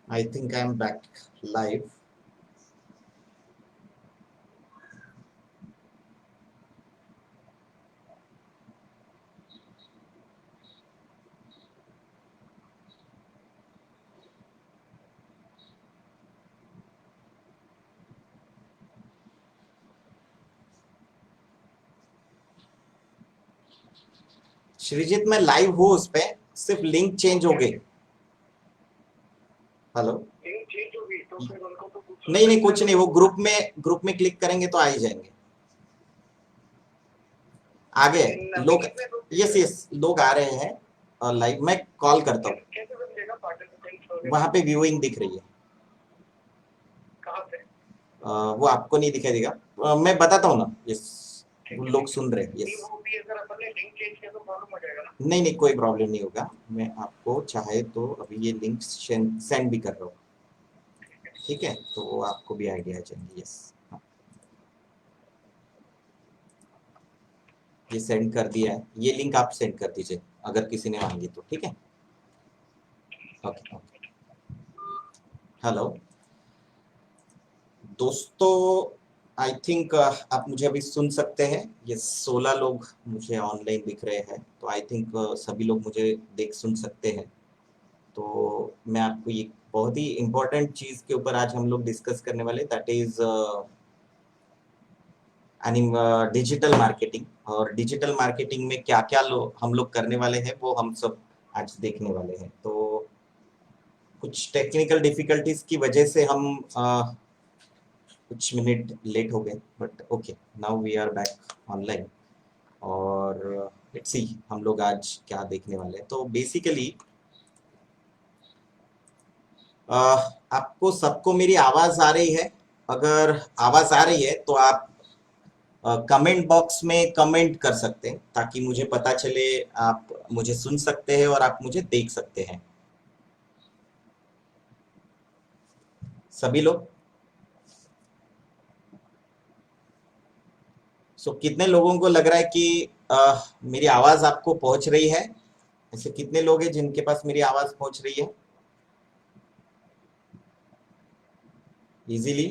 I think I'm back live. Sreejith मैं live हूँ उस पे, सिर्फ लिंक चेंज हो गई। हेलो। लिंक चेंज होगी तो फिर उनको तो कुछ नहीं नहीं कुछ नहीं, वो ग्रुप में क्लिक करेंगे तो आ ही जाएंगे। आगे लोग, यस यस लोग आ रहे हैं और लाइव मैं कॉल करता हूँ। कैसे बदलेगा पार्टिसिपेंट्स वहां पे व्यूइंग दिख रही है। कहाँ पे? वो आपको नहीं दिखाई देगा, मैं बताता हूँ ना। यस लोग सुन रहे हैं। यस वो भी अगर अपन ने लिंक चेंज किया तो प्रॉब्लम हो जाएगा ना? नहीं नहीं कोई प्रॉब्लम नहीं होगा। मैं आपको चाहे तो अभी ये लिंक सेंड भी कर रहा हूँ, ठीक है? तो आपको भी आइडिया आ जाएंगे। यस ये सेंड कर दिया है, ये लिंक आप सेंड कर दीजिए अगर किसी ने मांगी तो, ठीक है? Okay okay. हेलो दोस्तों, आई थिंक आप मुझे अभी सुन सकते हैं। ये 16 लोग मुझे ऑनलाइन दिख रहे हैं, तो आई थिंक सभी लोग मुझे देख सुन सकते हैं। तो मैं आपको ये बहुत ही इम्पोर्टेंट चीज के ऊपर आज हम लोग डिस्कस करने वाले, दैट इज डिजिटल मार्केटिंग। और डिजिटल मार्केटिंग में क्या क्या हम लोग करने वाले हैं वो हम सब आज देखने वाले हैं। तो कुछ टेक्निकल डिफिकल्टीज की वजह से हम कुछ मिनट लेट हो गए, but okay now we are back online. और लेट्स सी हम लोग आज क्या देखने वाले हैं। तो बेसिकली आपको सबको मेरी आवाज आ रही है? अगर आवाज आ रही है तो आप कमेंट बॉक्स में कमेंट कर सकते हैं ताकि मुझे पता चले आप मुझे सुन सकते हैं और आप मुझे देख सकते हैं। सभी लोग कितने लोगों को लग रहा है कि मेरी आवाज आपको पहुंच रही है? ऐसे कितने लोग हैं जिनके पास मेरी आवाज पहुंच रही है इजीली?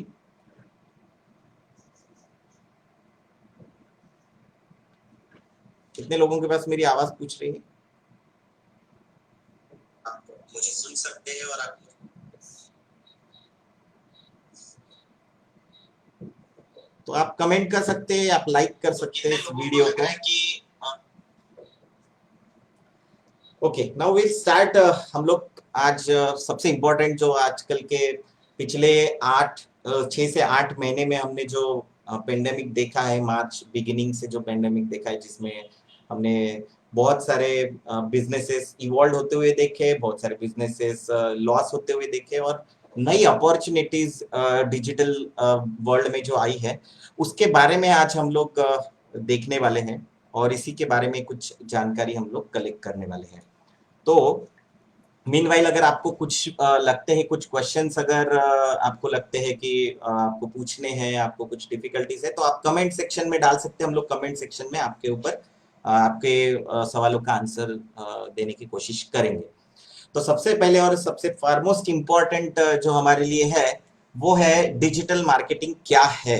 कितने लोगों के पास मेरी आवाज पूछ रही है? आप मुझे सुन सकते हैं और आप तो आप कमेंट कर सकते हैं, आप लाइक कर सकते हैं इस वीडियो को कि ओके नाउ विल स्टार्ट। हम लोग आज सबसे इम्पोर्टेंट जो आजकल के पिछले 6 से 8 महीने में हमने जो पेंडेमिक देखा है, मार्च बिगिनिंग से जो पेंडेमिक देखा है, जिसमें हमने बहुत सारे बिजनेसेस इवॉल्व होते हुए देखे, बहुत सारे बिजनेसेस लॉस होते हुए देखे, और नई अपॉर्चुनिटीज डिजिटल वर्ल्ड में जो आई है उसके बारे में आज हम लोग देखने वाले हैं। और इसी के बारे में कुछ जानकारी हम लोग कलेक्ट करने वाले हैं। तो मीनवाइल अगर आपको कुछ लगते हैं, कुछ क्वेश्चंस अगर आपको लगते हैं कि आपको पूछने हैं, आपको कुछ डिफिकल्टीज है, तो आप कमेंट सेक्शन में डाल सकते हैं। हम लोग कमेंट सेक्शन में आपके ऊपर आपके सवालों का आंसर देने की कोशिश करेंगे। तो सबसे पहले और सबसे फॉरमोस्ट इम्पोर्टेंट जो हमारे लिए है वो है डिजिटल मार्केटिंग क्या है।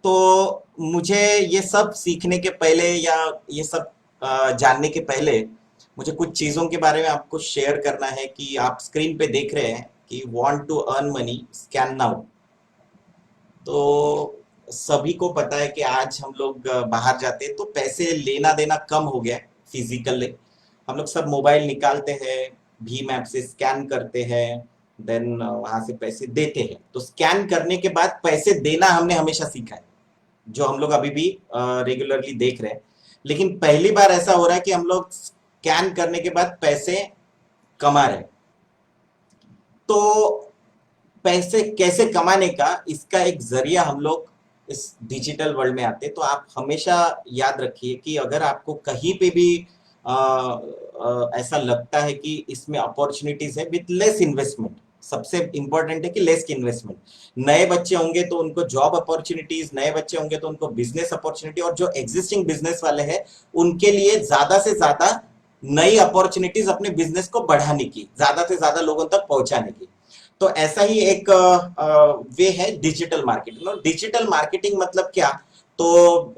तो मुझे ये सब सीखने के पहले या ये सब जानने के पहले मुझे कुछ चीजों के बारे में आपको शेयर करना है कि आप स्क्रीन पे देख रहे हैं कि want to earn money scan now. तो सभी को पता है कि आज हम लोग बाहर जाते हैं तो पैसे लेना देना कम हो गया फिजिकल। हम लोग सब मोबाइल निकालते हैं, भीम ऐप से स्कैन करते हैं, देन वहां से पैसे देते हैं। तो स्कैन करने के बाद पैसे देना हमने हमेशा सीखा है, जो हम लोग अभी भी रेगुलरली देख रहे हैं। लेकिन पहली बार ऐसा हो रहा है कि हम लोग स्कैन करने के बाद पैसे कमा रहे हैं। तो पैसे कैसे कमाने का इसका एक जरिया हम लोग इस डिजिटल वर्ल्ड में आते हैं। तो आप हमेशा याद रखिए कि अगर आपको कहीं पे भी ऐसा लगता है कि इसमें अपॉर्चुनिटीज है विथ लेस इन्वेस्टमेंट, सबसे इंपॉर्टेंट है कि लेस इन्वेस्टमेंट। नए बच्चे होंगे तो उनको जॉब अपॉर्चुनिटीज, नए बच्चे होंगे तो उनको बिजनेस अपॉर्चुनिटी, और जो एग्जिस्टिंग बिजनेस वाले हैं उनके लिए ज्यादा से ज्यादा नई अपॉर्चुनिटीज अपने बिजनेस को बढ़ाने की, ज्यादा से ज्यादा लोगों तक पहुंचाने की। तो ऐसा ही एक वे है डिजिटल मार्केटिंग। डिजिटल मार्केटिंग मतलब क्या? तो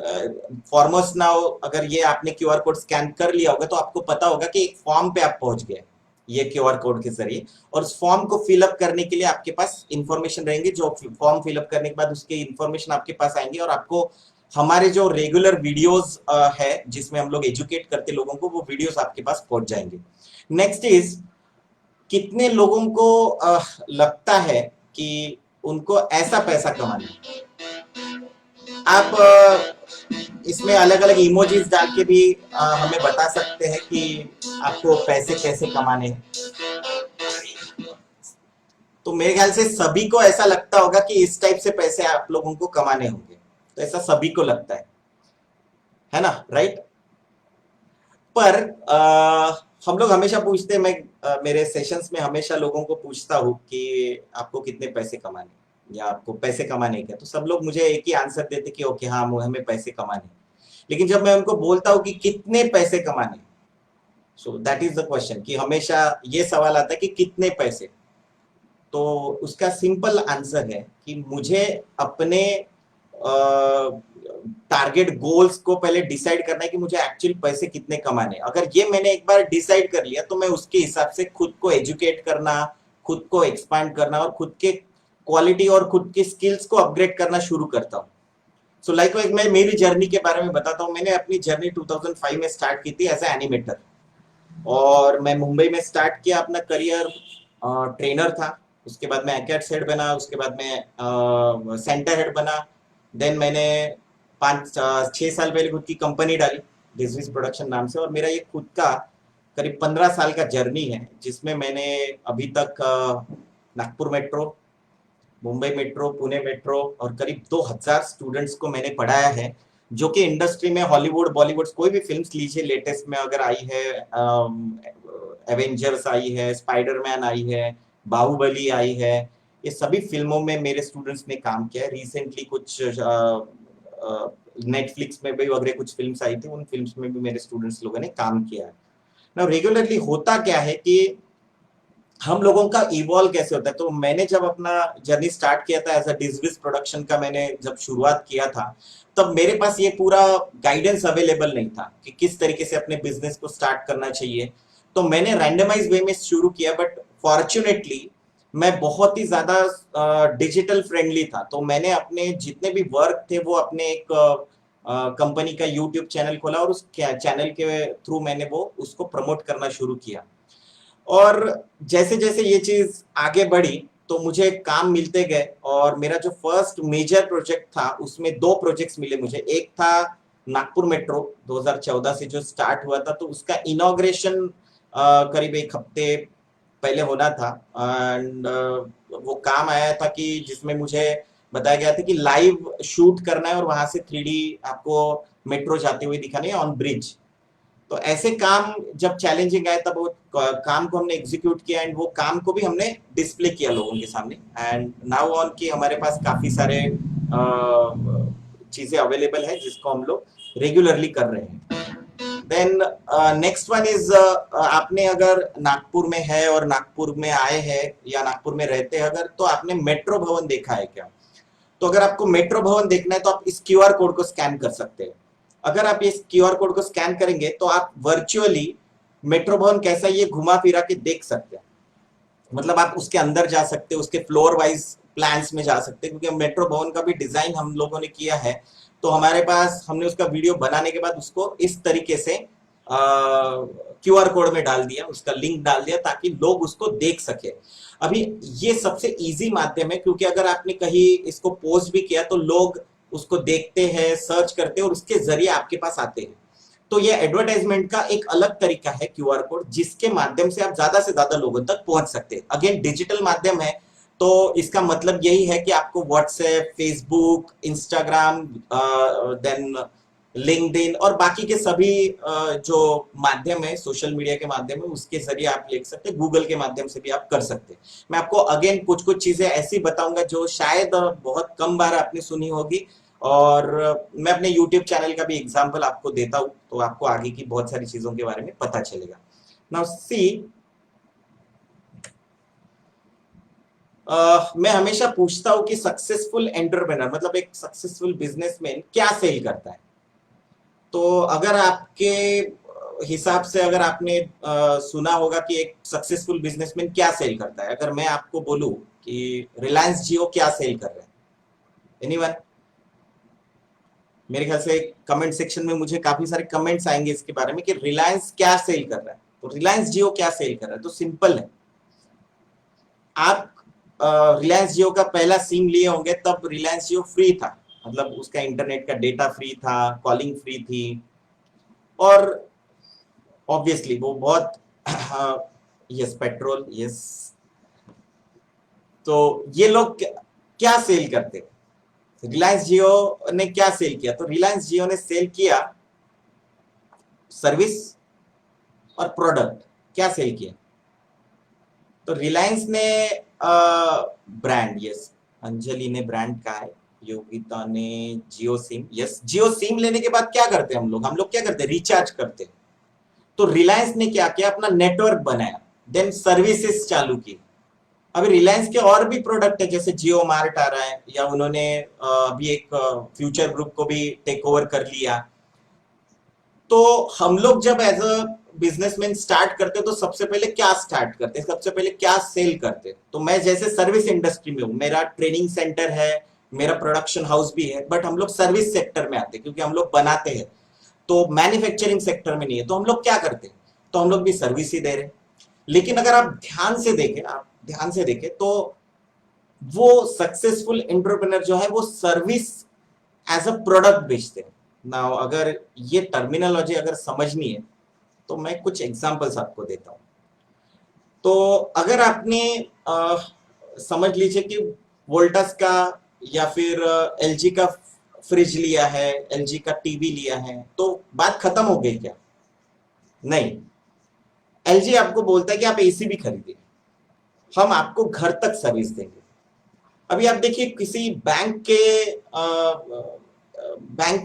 फॉरमोस्ट नाउ अगर ये आपने क्यूआर कोड स्कैन कर लिया होगा तो आपको पता होगा कि एक फॉर्म पे आप पहुंच गए ये क्यूआर कोड के जरिए, और उस फॉर्म को फिलअप करने के लिए आपके पास इंफॉर्मेशन रहेंगे। जो फॉर्म फिलअप करने के बाद उसके इंफॉर्मेशन आपके पास आएंगे, और आपको हमारे जो रेगुलर वीडियोस है जिसमें हम लोग एजुकेट करते लोगों को, वो वीडियोस आपके पास पहुंच जाएंगे। नेक्स्ट इज, कितने लोगों को लगता है कि उनको ऐसा पैसा कमाना है? आप इसमें अलग अलग इमोजीज डाल के भी हमें बता सकते हैं कि आपको पैसे कैसे कमाने हैं। तो मेरे ख्याल से सभी को ऐसा लगता होगा कि इस टाइप से पैसे आप लोगों को कमाने होंगे। तो ऐसा सभी को लगता है ना, राइट? पर हम लोग हमेशा पूछते हैं, मैं मेरे सेशंस में हमेशा लोगों को पूछता हूँ कि आपको कितने पैसे कमाने, या आपको पैसे कमाने क्या? तो सब लोग मुझे एक ही आंसर देते कि ओके हाँ, हमें पैसे कमाने। लेकिन जब मैं उनको बोलता हूँ कि कितने पैसे कमाने, so that is the question, कि हमेशा ये सवाल आता है कि कितने पैसे। तो उसका सिंपल आंसर है कि मुझे अपने टारगेट गोल्स को पहले डिसाइड करना है कि मुझे एक्चुअल पैसे कितने कमाने। अगर ये मैंने एक बार डिसाइड कर लिया तो मैं उसके हिसाब से खुद को एजुकेट करना, खुद को एक्सपांड करना, और खुद के क्वालिटी और खुद की स्किल्स को अपग्रेड करना शुरू करता हूँ। सो लाइकवाइज मैं मेरी जर्नी के बारे में बताता हूँ। मैंने अपनी जर्नी 2005 में स्टार्ट की थी एज ए एनिमेटर, और मैं मुंबई में स्टार्ट किया अपना करियर, ट्रेनर था। उसके बाद मैं एकेट्स हेड बना, उसके बाद मैं सेंटर हेड बना। देन मैंने 5-6 साल पहले खुद की कंपनी डाली डिजविस प्रोडक्शन नाम से, और मेरा ये खुद का करीब 15 साल का जर्नी है, जिसमें मैंने अभी तक Nagpur metro, Mumbai metro, Pune metro और करीब 2000 स्टूडेंट्स को मैंने पढ़ाया है, जो कि इंडस्ट्री में हॉलीवुड बॉलीवुड कोई भी फिल्म्स लीजिए, लेटेस्ट में अगर आई है, एवेंजर्स आई है, स्पाइडरमैन आई है, बाहुबली आई है, ये सभी फिल्मों में मेरे स्टूडेंट्स ने काम किया है। रिसेंटली कुछ नेटफ्लिक्स में भी वगैरह कुछ फिल्म्स आई थी, उन फिल्म्स में भी मेरे स्टूडेंट्स लोगों ने काम किया है ना। रेगुलरली होता क्या है कि हम लोगों का इवॉल्व कैसे होता है, तो मैंने जब अपना जर्नी स्टार्ट किया था एज अ डिजविस प्रोडक्शन का, मैंने जब शुरुआत किया था, तब मेरे पास ये पूरा गाइडेंस अवेलेबल नहीं था कि किस तरीके से अपने बिजनेस को स्टार्ट करना चाहिए। तो मैंने रैंडमाइज वे में शुरू किया, बट फॉर्चुनेटली मैं बहुत ही ज्यादा डिजिटल फ्रेंडली था। तो मैंने अपने जितने भी वर्क थे वो अपने एक कंपनी का यूट्यूब चैनल खोला, और उस चैनल के थ्रू मैंने वो उसको प्रमोट करना शुरू किया। और जैसे जैसे ये चीज आगे बढ़ी तो मुझे काम मिलते गए, और मेरा जो फर्स्ट मेजर प्रोजेक्ट था उसमें 2 प्रोजेक्ट्स मिले मुझे। एक था नागपुर मेट्रो 2014 से जो स्टार्ट हुआ था, तो उसका इनॉग्रेशन करीब एक हफ्ते पहले होना था। एंड वो काम आया था कि जिसमें मुझे बताया गया था कि लाइव शूट करना है और वहां से 3D आपको मेट्रो जाते हुए दिखानी है ऑन ब्रिज। तो ऐसे काम जब चैलेंजिंग आए तब वो काम को हमने एग्जीक्यूट किया, एंड वो काम को भी हमने डिस्प्ले किया लोगों के सामने। एंड नाउ ऑन की हमारे पास काफी सारे चीजें अवेलेबल है जिसको हम लोग रेगुलरली कर रहे हैं। देन नेक्स्ट वन इज, आपने अगर नागपुर में है और नागपुर में आए हैं या नागपुर में रहते हैं अगर, तो आपने मेट्रो भवन देखा है क्या? तो अगर आपको मेट्रो भवन देखना है तो आप इस क्यूआर कोड को स्कैन कर सकते हैं। अगर आप इस क्यूआर कोड को स्कैन करेंगे तो आप वर्चुअली मेट्रो भवन कैसा ये घुमा फिरा के देख सकते हैं। मतलब आप उसके अंदर जा सकते हैं, उसके फ्लोर वाइज प्लान्स में जा सकते हैं, क्योंकि मेट्रो भवन का भी डिजाइन हम लोगों ने किया है। तो हमारे पास हमने उसका वीडियो बनाने के बाद उसको इस तरीके से क्यूआर कोड में डाल दिया, उसका लिंक डाल दिया ताकि लोग उसको देख सके। अभी ये सबसे इजी माध्यम है, क्योंकि अगर आपने कहीं इसको पोस्ट भी किया तो लोग उसको देखते हैं, सर्च करते हैं और उसके जरिए आपके पास आते हैं। तो ये एडवर्टाइजमेंट का एक अलग तरीका है क्यूआर कोड, जिसके माध्यम से आप ज्यादा से ज्यादा लोगों तक पहुंच सकते हैं। अगेन डिजिटल माध्यम है, तो इसका मतलब यही है कि आपको WhatsApp, Facebook, Instagram, then LinkedIn और बाकी के सभी जो माध्यम है सोशल मीडिया के माध्यम है उसके जरिए आप लिख सकते हैं। गूगल के माध्यम से भी आप कर सकते हैं। मैं आपको अगेन कुछ कुछ चीजें ऐसी बताऊंगा जो शायद बहुत कम बार आपने सुनी होगी, और मैं अपने YouTube चैनल का भी एग्जांपल आपको देता हूं, तो आपको आगे की बहुत सारी चीजों के बारे में पता चलेगा। नाउ सी, मैं हमेशा पूछता हूँ कि सक्सेसफुल एंटरप्रेनर मतलब एक सक्सेसफुल बिजनेसमैन क्या सेल करता है। तो अगर आपके हिसाब से अगर आपने सुना होगा कि एक सक्सेसफुल बिजनेसमैन क्या सेल करता है, अगर मैं आपको बोलूं कि रिलायंस जियो क्या सेल कर रहा है, एनीवन? मेरे ख्याल से कमेंट सेक्शन में मुझे काफी सारे कमेंट्स आएंगे इसके बारे में कि रिलायंस क्या सेल कर रहा है। तो रिलायंस जियो क्या सेल कर रहा है, तो सिंपल है। आप रिलायंस जियो का पहला सिम लिए होंगे तब रिलायंस जियो फ्री था, मतलब उसका इंटरनेट का डेटा फ्री था, कॉलिंग फ्री थी, और ऑब्वियसली वो बहुत यस पेट्रोल यस। तो ये लोग क्या सेल करते, रिलायंस जियो ने क्या सेल किया, तो रिलायंस जियो ने सेल किया सर्विस और प्रोडक्ट। क्या सेल किया, तो रिलायंस ने ब्रांड, यस अंजलि ने ब्रांड कहा है, योगिता ने जियो सिम, यस जियो सिम लेने के बाद क्या करते हैं हम लोग क्या करते हैं, रिचार्ज करते हैं। तो रिलायंस ने क्या किया, अपना नेटवर्क बनाया, देन सर्विसेज चालू की। अभी रिलायंस के और भी प्रोडक्ट है, जैसे जियो मार्ट आ रहा है, या उन्होंने अभी एक फ्यूचर ग्रुप को भी टेक ओवर कर लिया। तो हम लोग जब एज अ बिजनेसमैन स्टार्ट करते तो सबसे पहले क्या स्टार्ट करते, सबसे पहले क्या सेल करते। तो मैं जैसे सर्विस इंडस्ट्री में हूँ, मेरा ट्रेनिंग सेंटर है, मेरा प्रोडक्शन हाउस भी है, बट हम लोग सर्विस सेक्टर में आते हैं क्योंकि हम लोग बनाते हैं। तो मैन्युफैक्चरिंग सेक्टर में नहीं है, तो हम लोग क्या करते हैं, तो हम लोग भी सर्विस ही दे रहे हैं। लेकिन अगर आप ध्यान से देखें तो वो सक्सेसफुल एंटरप्रेन्योर जो है वो सर्विस एज अ प्रोडक्ट बेचते हैं ना। अगर ये टर्मिनोलॉजी अगर समझनी है तो मैं कुछ एग्जांपल्स आपको देता हूं। तो अगर आपने समझ लीजिए कि वोल्टास का या फिर एलजी का फ्रिज लिया है, एलजी का टीवी लिया है, तो बात खत्म हो गई क्या? नहीं, एलजी आपको बोलता है कि आप एसी भी खरीदिए, हम आपको घर तक सर्विस देंगे। अभी आप देखिए किसी बैंक के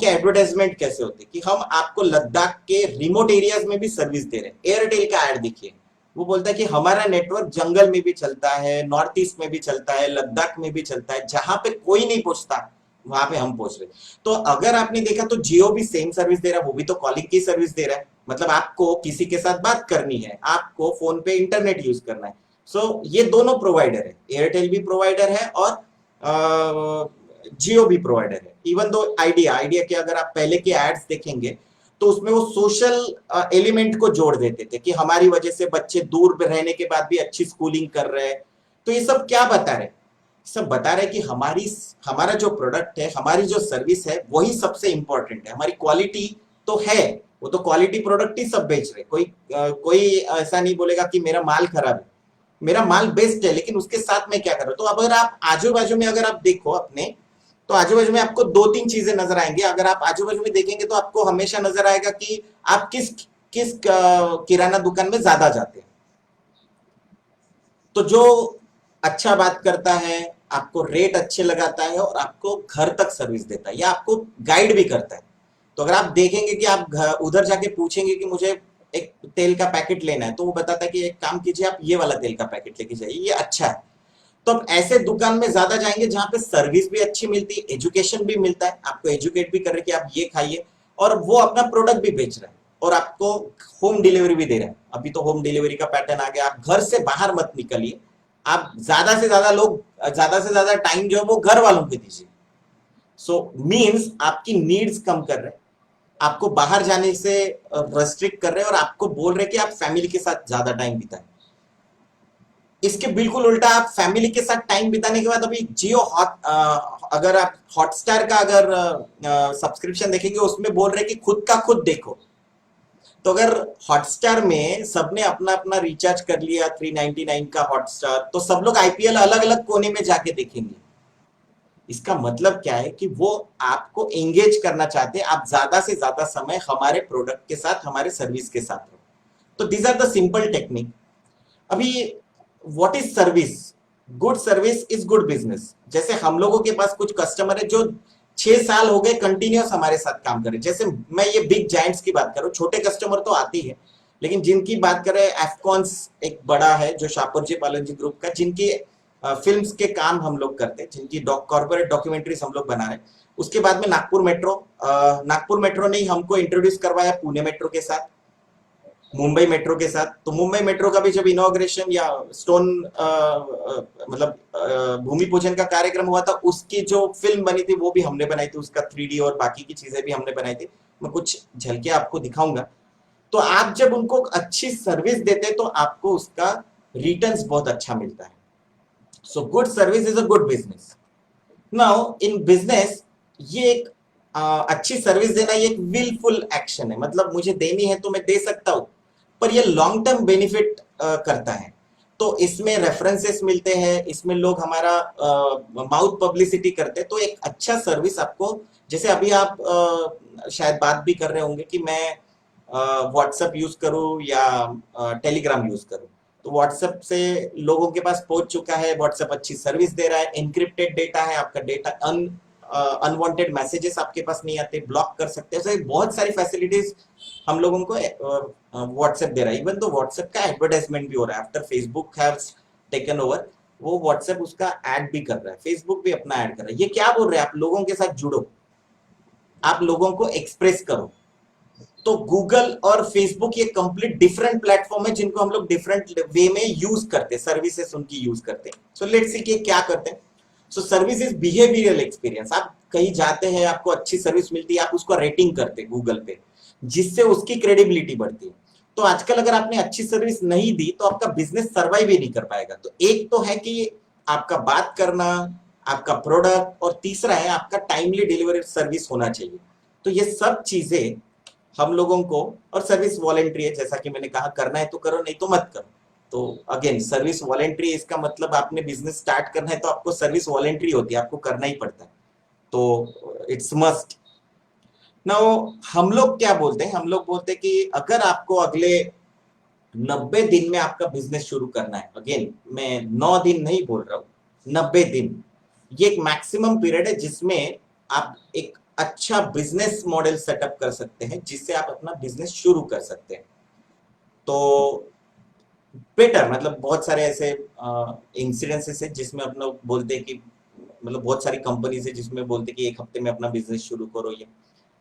एडवर्टाइजमेंट कैसे होते कि हम आपको लद्दाख के रिमोट एरियाज में भी सर्विस दे रहे हैं। एयरटेल का ऐड देखिए, वो बोलता है कि हमारा नेटवर्क जंगल में भी चलता है, नॉर्थ ईस्ट में भी चलता है, लद्दाख में भी चलता है, जहां पे कोई नहीं पहुंचता वहां पे हम पहुंच रहे। तो अगर आपने देखा तो जियो भी सेम सर्विस दे रहा है, वो भी तो कॉलिंग की सर्विस दे रहा है। मतलब आपको किसी के साथ बात करनी है, आपको फोन पे इंटरनेट यूज करना है। सो ये दोनों प्रोवाइडर है, एयरटेल भी प्रोवाइडर है और जियो भी प्रोवाइडर है। इवन दो आइडिया के अगर आप पहले के एड्स देखेंगे तो उसमें वो सोशल एलिमेंट को जोड़ देते थे कि हमारी वजह से बच्चे दूर रहने के बाद भी अच्छी स्कूलिंग कर रहे हैं। तो ये सब क्या बता रहे, सब बता रहे कि हमारा जो प्रोडक्ट है, हमारी जो सर्विस है, वही सबसे इंपॉर्टेंट है। हमारी क्वालिटी तो है, वो तो क्वालिटी प्रोडक्ट ही सब बेच रहे। कोई ऐसा नहीं बोलेगा कि मेरा माल खराब है, मेरा माल बेस्ट है, लेकिन उसके साथ में क्या कर रहा हूं। तो अगर आप आजू बाजू में अगर आप देखो अपने, तो आजू बाजू में आपको दो तीन चीजें नजर आएंगी। अगर आप आजू बाजू में देखेंगे तो आपको हमेशा नजर आएगा कि आप किस किस किराना दुकान में ज्यादा जाते हैं। तो जो अच्छा बात करता है, आपको रेट अच्छे लगाता है और आपको घर तक सर्विस देता है या आपको गाइड भी करता है। तो अगर आप देखेंगे कि आप उधर जाके पूछेंगे कि मुझे एक तेल का पैकेट लेना है, तो वो बताता है कि एक काम कीजिए, आप ये वाला तेल का पैकेट लेके जाइए, ये अच्छा है। तो आप ऐसे दुकान में ज्यादा जाएंगे जहां पे सर्विस भी अच्छी मिलती है, एजुकेशन भी मिलता है, आपको एजुकेट भी कर रहे हैं कि आप ये खाइए, और वो अपना प्रोडक्ट भी बेच रहा है और आपको होम डिलीवरी भी दे रहा है। अभी तो होम डिलीवरी का पैटर्न आ गया, आप घर से बाहर मत निकलिए, आप ज्यादा से ज्यादा टाइम जो है वो घर वालों को दीजिए। सो मीन्स आपकी नीड्स कम कर रहे हैं, आपको बाहर जाने से रेस्ट्रिक्ट कर रहे हैं और आपको बोल रहे हैं कि आप फैमिली के साथ ज्यादा टाइम बिताएं। इसके बिल्कुल उल्टा, आप फैमिली के साथ टाइम बिताने के बाद अभी जियो अगर आप हॉटस्टार का अगर सब्सक्रिप्शन देखेंगे, उसमें बोल रहे हैं कि खुद का खुद देखो। तो अगर हॉटस्टार में सबने अपना अपना रिचार्ज कर लिया 399 का हॉटस्टार, तो सब लोग आईपीएल अलग अलग कोने में जाके देखेंगे। इसका मतलब क्या है कि वो आपको एंगेज करना चाहते हैं, आप ज्यादा से ज्यादा समय हमारे प्रोडक्ट के साथ, हमारे सर्विस के साथ रहो। तो these are the simple technique. अभी what is service, good service is good business. जैसे हम लोगों के पास कुछ कस्टमर है जो 6 साल हो गए कंटिन्यूस हमारे साथ काम कर रहे। जैसे मैं ये बिग जायंट्स की बात करूं, छोटे कस्टमर तो आती है, लेकिन जिनकी बात करें, एफकॉन्स एक बड़ा है जो शाहपुर जी पालन जी ग्रुप का, जिनकी फिल्म्स के काम हम लोग करते हैं, जिनकी कॉर्पोरेट डॉक्यूमेंट्रीज हम लोग बना रहे हैं। उसके बाद में नागपुर मेट्रो ने हमको इंट्रोड्यूस करवाया पुणे मेट्रो के साथ, मुंबई मेट्रो के साथ। तो मुंबई मेट्रो का भी जब इनॉग्रेशन या स्टोन भूमि पूजन का कार्यक्रम हुआ था, उसकी जो फिल्म बनी थी वो भी हमने बनाई थी, उसका 3D और बाकी की चीजें भी हमने बनाई थी। मैं कुछ झलके आपको दिखाऊंगा। तो आप जब उनको अच्छी सर्विस देते हैं तो आपको उसका रिटर्न्स बहुत अच्छा मिलता है। So good service is a good business. Now in business ये एक अच्छी सर्विस देना ये एक विलफुल एक्शन है, मतलब मुझे देनी है तो मैं दे सकता हूं, पर ये लॉन्ग टर्म बेनिफिट करता है। तो इसमें रेफरेंसेस मिलते हैं, इसमें लोग हमारा माउथ पब्लिसिटी करते हैं। तो एक अच्छा सर्विस आपको, जैसे अभी आप शायद बात भी कर रहे होंगे कि मैं व्हाट्सएप यूज करूं या टेलीग्राम यूज करूं। तो व्हाट्सएप से लोगों के पास पहुंच चुका है, व्हाट्सएप अच्छी सर्विस दे रहा है, एनक्रिप्टेड डेटा है, आपका डेटा अनवांटेड मैसेजेस आपके पास नहीं आते, ब्लॉक कर सकते हैं। तो बहुत सारी फैसिलिटीज हम लोगों को व्हाट्सएप दे रहा है। इवन तो व्हाट्सएप का एडवर्टाइजमेंट भी हो रहा है after Facebook has taken over. वो व्हाट्सएप उसका ऐड भी कर रहा है, फेसबुक भी अपना ऐड कर रहा है। ये क्या बोल रहे हैं, आप लोगों के साथ जुड़ो, आप लोगों को एक्सप्रेस करो। तो गूगल और फेसबुक ये कंप्लीट डिफरेंट प्लेटफॉर्म है जिनको हम लोग डिफरेंट वे में यूज करते हैं, सर्विसेज उनकी यूज करते हैं। सो लेट्स सी कि क्या करते हैं। So service is behavioural experience. आप कहीं जाते हैं, आपको अच्छी सर्विस मिलती है, आप उसको रेटिंग करते हैं गूगल पे, जिससे उसकी क्रेडिबिलिटी बढ़ती है। तो आजकल अगर आपने अच्छी सर्विस नहीं दी तो आपका बिजनेस सर्वाइव ही नहीं कर पाएगा। तो एक तो है कि आपका बात करना, आपका प्रोडक्ट, और तीसरा है आपका टाइमली डिलीवरी सर्विस होना चाहिए। तो ये सब चीजें हम लोगों को, और सर्विस वॉलेंट्री है, जैसा कि मैंने कहा, करना है तो करो, नहीं तो मत करो। तो अगेन सर्विस वॉलेंट्री, इसका मतलब आपने बिजनेस स्टार्ट करना है तो आपको सर्विस वॉलेंट्री होती है, आपको करना ही पड़ता है। तो इट्स मस्ट। नाउ हम लोग क्या बोलते हैं, हम लोग बोलते हैं कि अगर आपको अगले 90 दिन में आपका बिजनेस शुरू करना है, अगेन मैं 9 दिन नहीं बोल रहा हूं, 90 दिन, ये एक मैक्सिमम पीरियड है जिसमें आप एक अच्छा बिजनेस मॉडल सेटअप कर सकते हैं, जिससे आप अपना बिजनेस शुरू कर सकते हैं। तो बेटर, मतलब बहुत सारे ऐसे इंसिडेंसेस है जिसमें अपना बोलते हैं कि, मतलब बहुत सारी कंपनीज है जिसमें बोलते हैं कि 1 हफ्ते में अपना बिजनेस शुरू करो। ये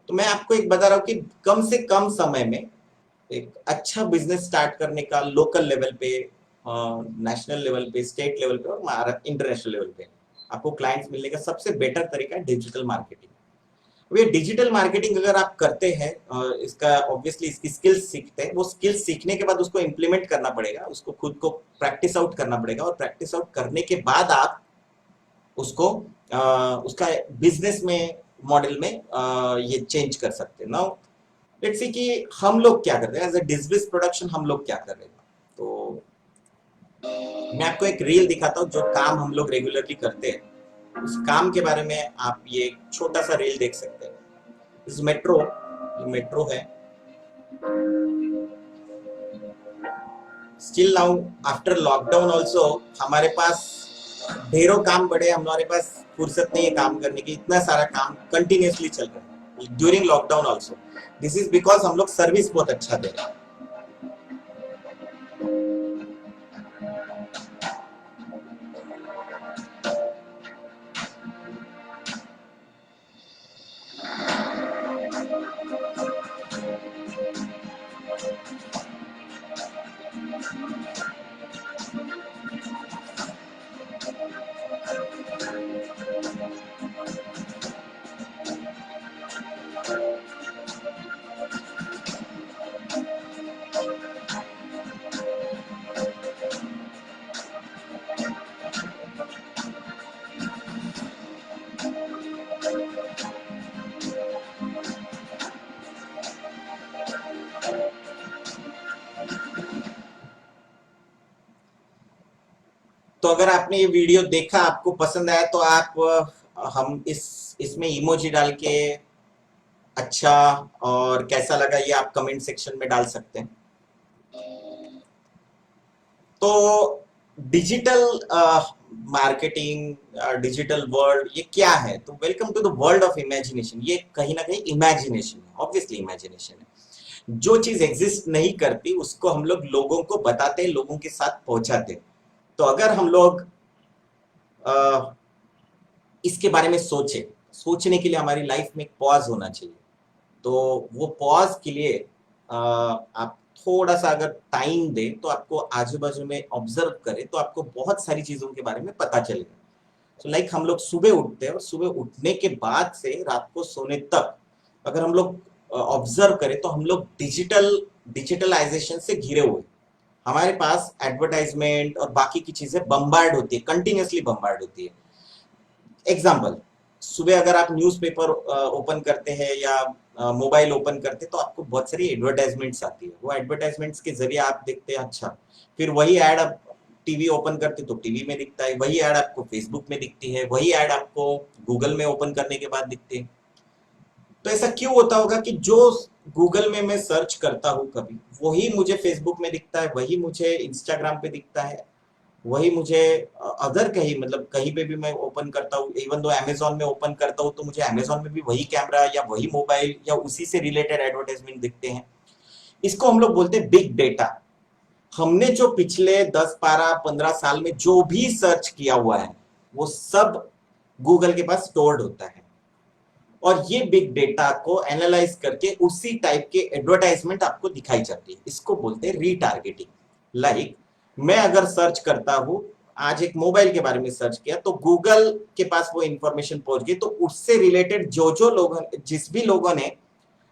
तो मैं आपको एक बता रहा हूँ कि कम से कम समय में एक अच्छा बिजनेस स्टार्ट करने का, लोकल लेवल पे, नेशनल लेवल पे, स्टेट लेवल पे और इंटरनेशनल लेवल पे आपको क्लाइंट्स मिलने का सबसे बेटर तरीका है डिजिटल मार्केटिंग। वे डिजिटल मार्केटिंग अगर आप करते हैं, इसका ऑब्वियसली इसकी स्किल्स सीखते हैं, वो स्किल्स सीखने के बाद उसको इम्प्लीमेंट करना पड़ेगा, उसको खुद को प्रैक्टिस आउट करना पड़ेगा, और प्रैक्टिस आउट करने के बाद आप उसको उसका बिजनेस में, मॉडल में ये चेंज कर सकते हैं। नाउ लेट्स सी कि हम लोग क्या कर रहे हैं एज अ डिजिटल प्रोडक्शन, हम लोग क्या कर रहे हैं। तो मैं आपको एक रील दिखाता हूँ जो काम हम लोग रेगुलरली करते हैं, उस काम के बारे में आप ये छोटा सा रील देख सकते हैं। इस मेट्रो, मेट्रो है। Still now after lockdown also हमारे पास ढेरों काम पड़े, हमारे पास फुर्सत नहीं है काम करने की, इतना सारा काम कंटिन्यूसली चल रहा है during lockdown also. This is because हम लोग सर्विस बहुत अच्छा दे रहे हैं। तो अगर आपने ये वीडियो देखा, आपको पसंद आया, तो आप हम इसमें इमोजी डाल के अच्छा और कैसा लगा ये आप कमेंट सेक्शन में डाल सकते हैं। तो डिजिटल मार्केटिंग, डिजिटल वर्ल्ड, ये क्या है? तो welcome to the world of imagination. ये कहीं ना कहीं इमेजिनेशन है, ऑब्वियसली इमेजिनेशन है। जो चीज एग्जिस्ट नहीं करती उसको हम लोग लोगों को बताते हैं, लोगों के साथ पहुंचाते हैं। तो अगर हम लोग इसके बारे में सोचे। सोचने के लिए हमारी लाइफ में एक पॉज होना चाहिए। तो वो पॉज के लिए आप थोड़ा सा अगर टाइम दे तो आपको आजू बाजू में ऑब्जर्व करें तो आपको बहुत सारी चीजों के बारे में पता चलेगा। तो लाइक हम लोग सुबह उठते हैं और सुबह उठने के बाद से रात को सोने तक अगर हम लोग ऑब्जर्व करें तो हम लोग डिजिटलाइजेशन से घिरे हुए। हमारे पास एडवर्टाइजमेंट और बाकी की चीजें बम्बार्ड होती है, कंटिन्यूसली बम्बार्ड होती है। एग्जाम्पल, सुबह अगर आप न्यूज़पेपर ओपन करते हैं या मोबाइल ओपन करते हैं तो आपको बहुत सारी एडवर्टाइजमेंट्स आती है। वो एडवर्टाइजमेंट्स के जरिए आप देखते हैं, अच्छा फिर वही ऐड आप टीवी ओपन करते तो टीवी में दिखता है, वही ऐड आपको फेसबुक में दिखती है, वही ऐड आपको गूगल में ओपन करने के बाद दिखते हैं। तो ऐसा क्यों होता होगा कि जो गूगल में मैं सर्च करता हूँ कभी, वही मुझे फेसबुक में दिखता है, वही मुझे इंस्टाग्राम पे दिखता है, वही मुझे अदर कहीं मतलब कहीं पे भी मैं ओपन करता हूँ, इवन दो अमेजोन में ओपन करता हूँ तो मुझे अमेजोन में भी वही कैमरा या वही मोबाइल या उसी से रिलेटेड एडवर्टाइजमेंट दिखते हैं। इसको हम लोग बोलते हैं बिग डेटा। हमने जो पिछले 10 12 15 साल में जो भी सर्च किया हुआ है वो सब गूगल के पास स्टोर्ड होता है और ये बिग डेटा को एनालाइज करके उसी टाइप के एडवर्टाइजमेंट आपको दिखाई जाती है। इसको बोलते हैं रीटारगेटिंग। लाइक मैं अगर सर्च करता हूं, आज एक मोबाइल के बारे में सर्च किया तो गूगल के पास वो इंफॉर्मेशन पहुंच गई, तो उससे रिलेटेड जो लोगों जिस भी लोगों ने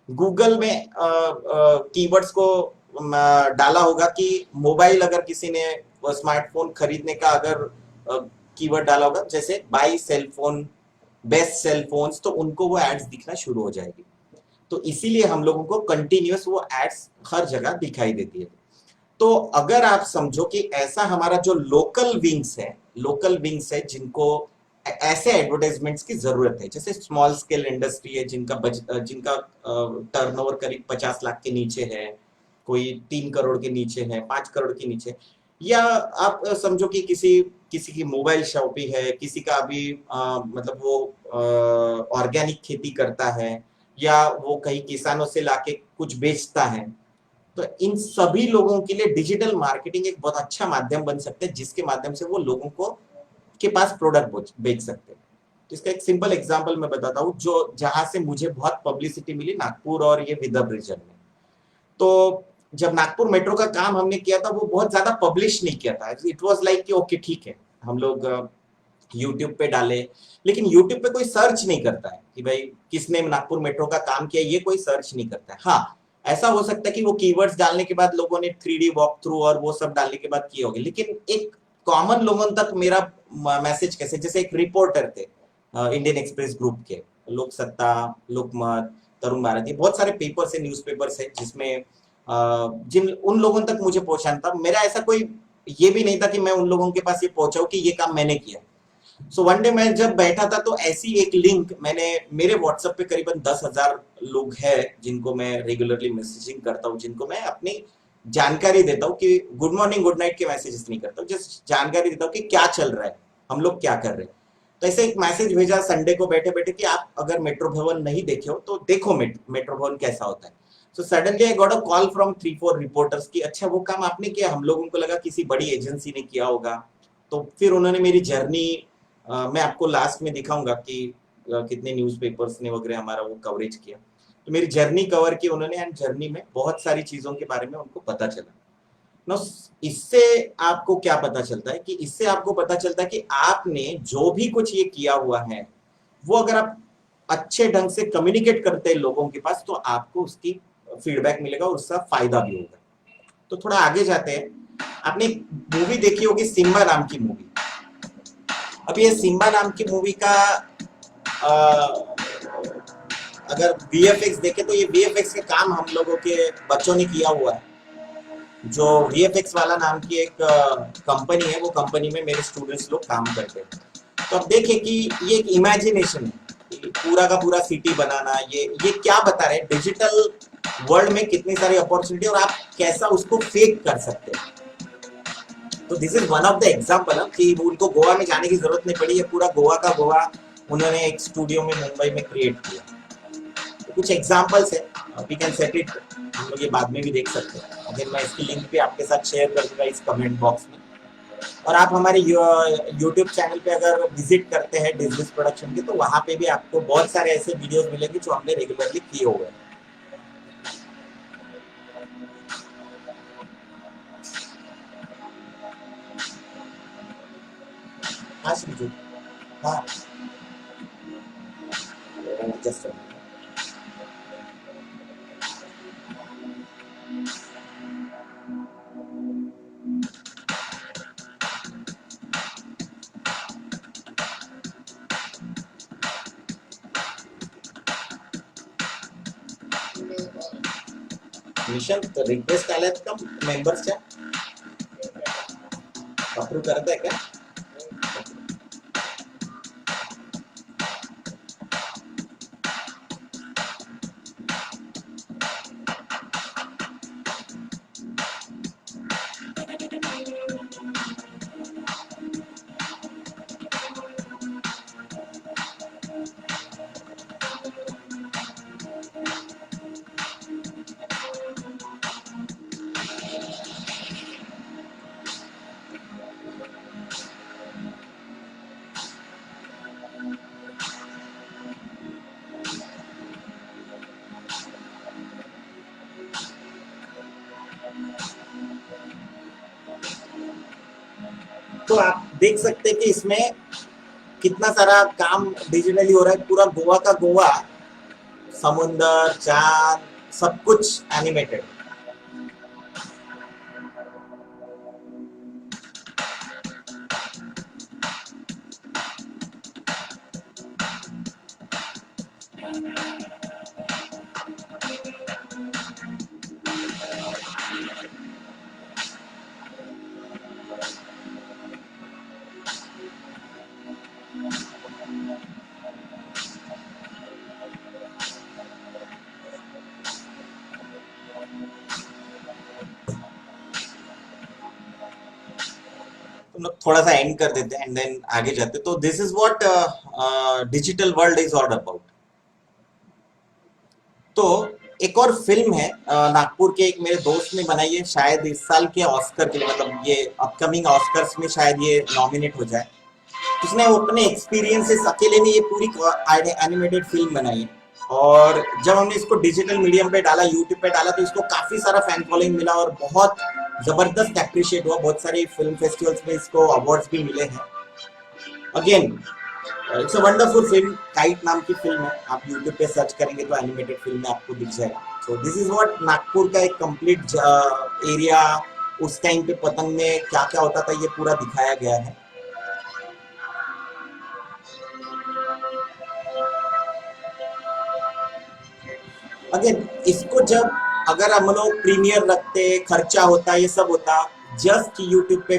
गूगल में कीवर्ड्स को डाला होगा कि मोबाइल, अगर किसी ने स्मार्टफोन खरीदने का अगर कीवर्ड डाला होगा जैसे buy sell phone, best sell phones, तो उनको वो एड्स दिखना शुरू हो जाएगी। तो इसीलिए हम लोगों को कंटिन्यूअस वो एड्स हर जगह दिखाई देती है। तो अगर आप समझो कि ऐसा हमारा जो लोकल विंग्स है जिनको ऐसे एडवर्टाइजमेंट्स की जरूरत है, जैसे स्मॉल स्केल इंडस्ट्री है जिनका टर्नओवर करीब 50 लाख के नीचे है, कोई 3 करोड़ के नीचे है, 5 करोड़ के नीचे, या आप समझो कि किसी की मोबाइल शॉपी है, किसी का अभी मतलब वो ऑर्गेनिक खेती करता है या वो कहीं किसानों से लाके कुछ बेचता है। तो इन सभी लोगों के लिए डिजिटल मार्केटिंग एक बहुत अच्छा माध्यम बन सकता है जिसके माध्यम से वो लोगों को के पास प्रोडक्ट बेच सकते हैं। तो इसका एक सिंपल एग्जांपल मैं बताता हूँ जो जहां से मुझे बहुत पब्लिसिटी मिली, नागपुर और ये विदर्भ रीजन में। तो जब नागपुर मेट्रो का काम हमने किया था वो बहुत ज्यादा पब्लिश नहीं किया था। इट वाज लाइक कि ओके ठीक है, हम लोग यूट्यूब पे डाले, लेकिन यूट्यूब पे कोई सर्च नहीं करता है कि भाई किसने नागपुर मेट्रो का काम किया, ये कोई सर्च नहीं करता है। हाँ, ऐसा हो सकता है कि वो कीवर्ड्स डालने के बाद लोगों ने 3D वॉक थ्रू और वो सब डालने के बाद किए होंगे, लेकिन एक कॉमन लोगों तक मेरा मैसेज कैसे, जैसे एक रिपोर्टर थे इंडियन एक्सप्रेस ग्रुप के, लोक सत्ता, लोकमत, तरुण भारती, बहुत सारे पेपर्स है, न्यूज पेपर्स है जिसमें जिन उन लोगों तक मुझे पहुंचाना था। मेरा ऐसा कोई ये भी नहीं था कि मैं उन लोगों के पास ये पहुंचाऊं कि ये काम मैंने किया। सो वन डे मैं जब बैठा था तो ऐसी एक लिंक मैंने, मेरे व्हाट्सएप पे करीबन 10,000 लोग हैं जिनको मैं रेगुलरली मैसेजिंग करता हूँ, जिनको मैं अपनी जानकारी देता हूँ कि गुड मॉर्निंग गुड नाइट के मैसेजेस नहीं करता हूँ, जस्ट जानकारी देता हूँ कि क्या चल रहा है, हम लोग क्या कर रहे हैं। तो ऐसे एक मैसेज भेजा संडे को बैठे बैठे कि आप अगर मेट्रो भवन नहीं देखे हो तो देखो मेट्रो भवन कैसा होता है। So suddenly I got a call from 3-4 reporters की अच्छा वो काम आपने किया, हम लोगों को लगा किसी बड़ी एजेंसी ने किया होगा। तो फिर उन्होंने मेरी जर्नी, मैं आपको लास्ट में दिखाऊंगा कि कितने न्यूज़पेपर्स ने वगैरह हमारा वो कवरेज किया। तो मेरी जर्नी कवर की उन्होंने एंड जर्नी में बहुत सारी चीजों के बारे में उनको पता चला ना। इससे आपको क्या पता चलता है कि इससे आपको पता चलता है कि आपने जो भी कुछ ये किया हुआ है वो अगर आप अच्छे ढंग से कम्युनिकेट करते हैं लोगों के पास तो आपको उसकी फीडबैक मिलेगा और उसका फायदा भी होगा। तो थोड़ा आगे जाते हैं। आपने मूवी देखी होगी सिम्बा नाम की मूवी। अब ये सिम्बा नाम की मूवी का अगर VFX देखे तो ये VFX का काम हम लोगों के बच्चों ने किया हुआ है। जो VFX वाला नाम की एक कंपनी है, वो कंपनी में मेरे स्टूडेंट्स लोग काम करते हैं। तो अब देखें कि ये एक इमेजिनेशन है, पूरा का पूरा सिटी बनाना, ये क्या बता रहे हैं डिजिटल वर्ल्ड में कितनी सारी अपॉर्चुनिटी और आप कैसा उसको फेक कर सकते हैं। तो this is one of the example कि उनको गोवा में जाने की जरूरत नहीं पड़ी, ये पूरा गोवा का गोवा उन्होंने एक स्टूडियो में मुंबई में क्रिएट किया। तो कुछ एग्जाम्पल्स है, वी कैन सेट इट, हम लोग ये बाद में भी देख सकते हैं। अगर मैं इसकी लिंक भी आपके साथ शेयर कर दूंगा इस कमेंट बॉक्स में। और आप हमारे यूट्यूब चैनल पे अगर विजिट करते हैं डिजनिस प्रोडक्शन के, तो वहां पे भी आपको बहुत सारे ऐसे वीडियोस मिलेंगे जो हमने रेगुलरली किए हुए हैं। हाँ श्रीजू, हाँ जस्ट मिशन रिक्वेस्ट आल्यात का मेंबर्सच्या? अप्रूव्ह करत आहे का? तो आप देख सकते हैं कि इसमें कितना सारा काम डिजिटली हो रहा है। पूरा गोवा का गोवा, समुंदर, चांद, सब कुछ एनिमेटेड। तुम लोग थोड़ा सा एंड कर देते हैं एंड देन आगे जाते। तो this is what digital world is all about. तो एक और फिल्म है नागपुर के एक मेरे दोस्त ने बनाई है, शायद इस साल के ऑस्कर के लिए, मतलब ये अपकमिंग ऑस्कर्स में शायद ये नॉमिनेट हो जाए। उसने अपने एक्सपीरियंसेस अकेले में ये पूरी एनिमेटेड फिल्म बनाई है। और जब हमने इसको डिजिटल मीडियम पे डाला, यूट्यूब पे डाला, तो इसको काफी सारा फैन फॉलोइंग मिला और बहुत जबरदस्त अप्रिशिएट हुआ। बहुत सारे फिल्म फेस्टिवल्स में इसको अवार्ड्स भी मिले हैं। Again it's a wonderful film. Kite नाम की फिल्म है, आप यूट्यूब पे सर्च करेंगे तो एनिमेटेड फिल्म में आपको दिख जाएगा। सो दिस इज व्हाट नागपुर का एक कंप्लीट एरिया, उस टाइम पे पतंग में क्या क्या होता था, ये पूरा दिखाया गया है। अगेन इसको जब अगर हम लोग प्रीमियर रखते, खर्चा होता, ये सब होता, जस्ट यूट्यूब पे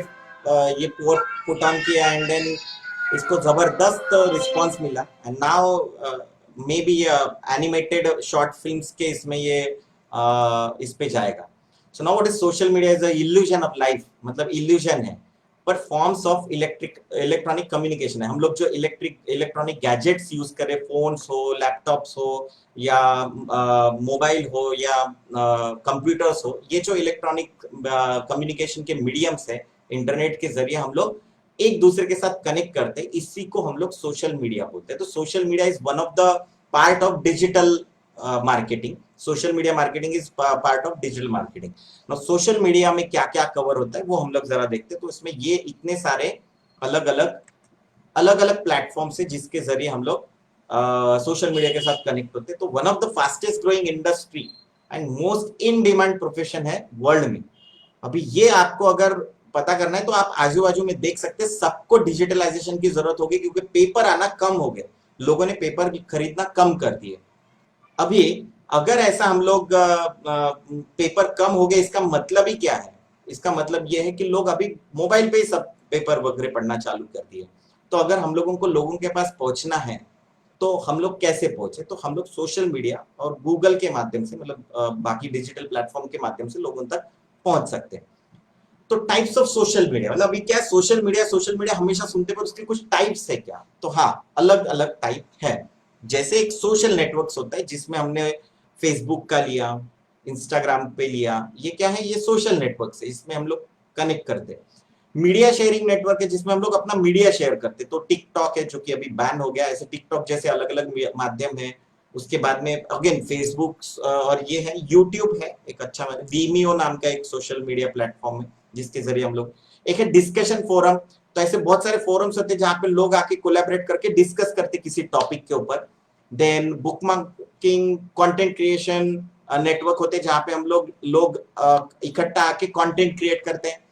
ये पुट ऑन किया एंड देन इसको जबरदस्त रिस्पांस मिला। And now may be animated short films के इसमें ये इस पे जाएगा। So now what is social media is a illusion of life, मतलब इल्यूजन है, पर फॉर्म्स ऑफ इलेक्ट्रॉनिक कम्युनिकेशन है। हम लोग जो इलेक्ट्रॉनिक गैजेट्स यूज करें, फोन्स हो, लैपटॉप्स हो, या मोबाइल हो, या कंप्यूटर्स हो, ये जो इलेक्ट्रॉनिक कम्युनिकेशन के मीडियम्स है, इंटरनेट के जरिए हम लोग एक दूसरे के साथ कनेक्ट करते हैं, इसी को हम लोग सोशल मीडिया बोलते हैं। तो social media is one of the part of digital marketing. Social media marketing is part of digital marketing. Social media में क्या क्या कवर होता है वो हम लोग जरा देखते हैं। तो इसमें ये इतने सारे अलग अलग प्लेटफॉर्म से जिसके जरिए हम लोग सोशल मीडिया के साथ कनेक्ट होते हैं। तो one of the fastest growing industry and most in demand profession है वर्ल्ड में। अभी ये आपको अगर पता करना है तो आप आजू बाजू में देख सकते हैं, सबको डिजिटलाइजेशन की जरूरत होगी, क्योंकि पेपर आना कम हो गया, लोगों ने पेपर खरीदना कम कर दिए। अभी अगर ऐसा हम लोग पेपर कम हो गए, इसका मतलब ही क्या है? इसका मतलब यह है कि लोग अभी मोबाइल पे ही सब पेपर वगैरह पढ़ना चालू कर दिए। तो अगर हम लोगों को लोगों के पास पहुंचना है तो हम लोग कैसे पहुंचे? तो हम लोग सोशल मीडिया और गूगल के माध्यम से, मतलब बाकी डिजिटल प्लेटफॉर्म के माध्यम से लोगों तक पहुंच सकते हैं। तो टाइप्स ऑफ सोशल मीडिया, मतलब अभी क्या सोशल मीडिया हमेशा सुनते पर उसके कुछ टाइप्स है क्या? तो हाँ, अलग अलग टाइप है। जैसे एक सोशल नेटवर्क्स होता है जिसमें हमने फेसबुक का लिया, इंस्टाग्राम पे लिया, ये क्या है? ये सोशल नेटवर्क्स है, इसमें हम लोग कनेक्ट करते हैं। मीडिया शेयरिंग नेटवर्क है जिसमें हम लोग अपना मीडिया शेयर करते हैं। तो टिकटॉक है जो कि अभी बैन हो गया, ऐसे टिकटॉक जैसे अलग अलग माध्यम है। उसके बाद में अगेन फेसबुक और ये है, यूट्यूब है एक अच्छा, वीमियो नाम का एक सोशल मीडिया प्लेटफॉर्म है जिसके जरिए हम लोग, एक है डिस्कशन फोरम। तो ऐसे बहुत सारे फोरम्स होते हैं जहाँ पे लोग आके कोलैबोरेट करके डिस्कस करते किसी टॉपिक के ऊपर। Then bookmarking, content creation network होते हैं जहाँ पे हम लोग लोग इकट्ठा आके कंटेंट क्रिएट करते हैं।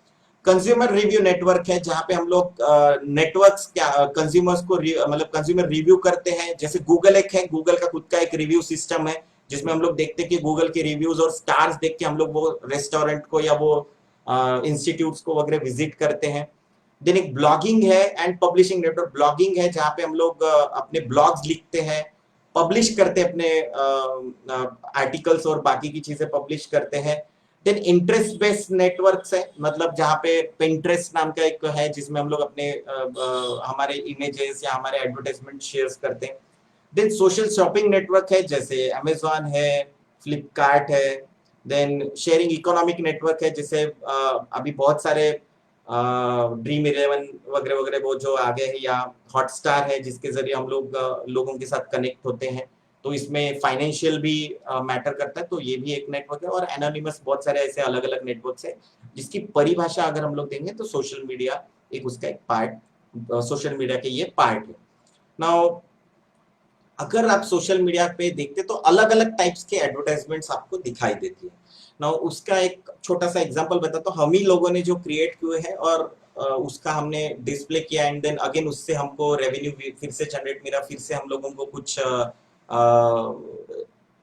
कंज्यूमर रिव्यू नेटवर्क है जहां पे हम लोग नेटवर्क्स क्या कंज्यूमर्स को मतलब कंज्यूमर रिव्यू करते हैं। जैसे गूगल एक है, गूगल का खुद का एक रिव्यू सिस्टम है जिसमें हम लोग देखते हैं कि गूगल के रिव्यूज और स्टार्स देख के हम लोग वो रेस्टोरेंट को या वो इंस्टीट्यूट्स को वगैरह विजिट करते हैं। देन एक ब्लॉगिंग है एंड पब्लिशिंग नेटवर्क। ब्लॉगिंग है जहां पे हम लोग अपने ब्लॉग्स लिखते हैं, पब्लिश करते हैं अपने आर्टिकल्स और बाकी की चीजें पब्लिश करते हैं। देन इंटरेस्ट बेस्ड नेटवर्क्स है, मतलब जहाँ पे पिंटरेस्ट नाम का एक है जिसमें हम लोग अपने हमारे इमेजेस या हमारे एडवर्टाइजमेंट शेयर करते हैं। देन सोशल शॉपिंग नेटवर्क है जैसे अमेजॉन है, फ्लिपकार्ट है। देन शेयरिंग इकोनॉमिक नेटवर्क है जैसे अभी बहुत सारे ड्रीम इलेवन वगैरह वगैरह वो जो आ गए हैं, या हॉटस्टार है जिसके जरिए हम लोग लोगों के साथ कनेक्ट होते हैं। तो इसमें फाइनेंशियल भी मैटर करता है, तो ये भी एक नेटवर्क है। और एनोनिमस बहुत सारे ऐसे अलग अलग नेटवर्क्स है जिसकी परिभाषा अगर हम लोग देंगे तो सोशल मीडिया एक उसका एक पार्ट, सोशल मीडिया के ये पार्ट है। नाउ अगर आप सोशल मीडिया पे देखते तो अलग अलग टाइप्स के एडवर्टाइजमेंट्स आपको दिखाई देती है ना। उसका एक छोटा सा एग्जांपल बताता हूँ। हम ही लोगों ने जो क्रिएट किए हैं और उसका हमने डिस्प्ले किया एंड देन अगेन उससे हमको रेवेन्यू फिर से जनरेट मिला, फिर से हम लोगों को कुछ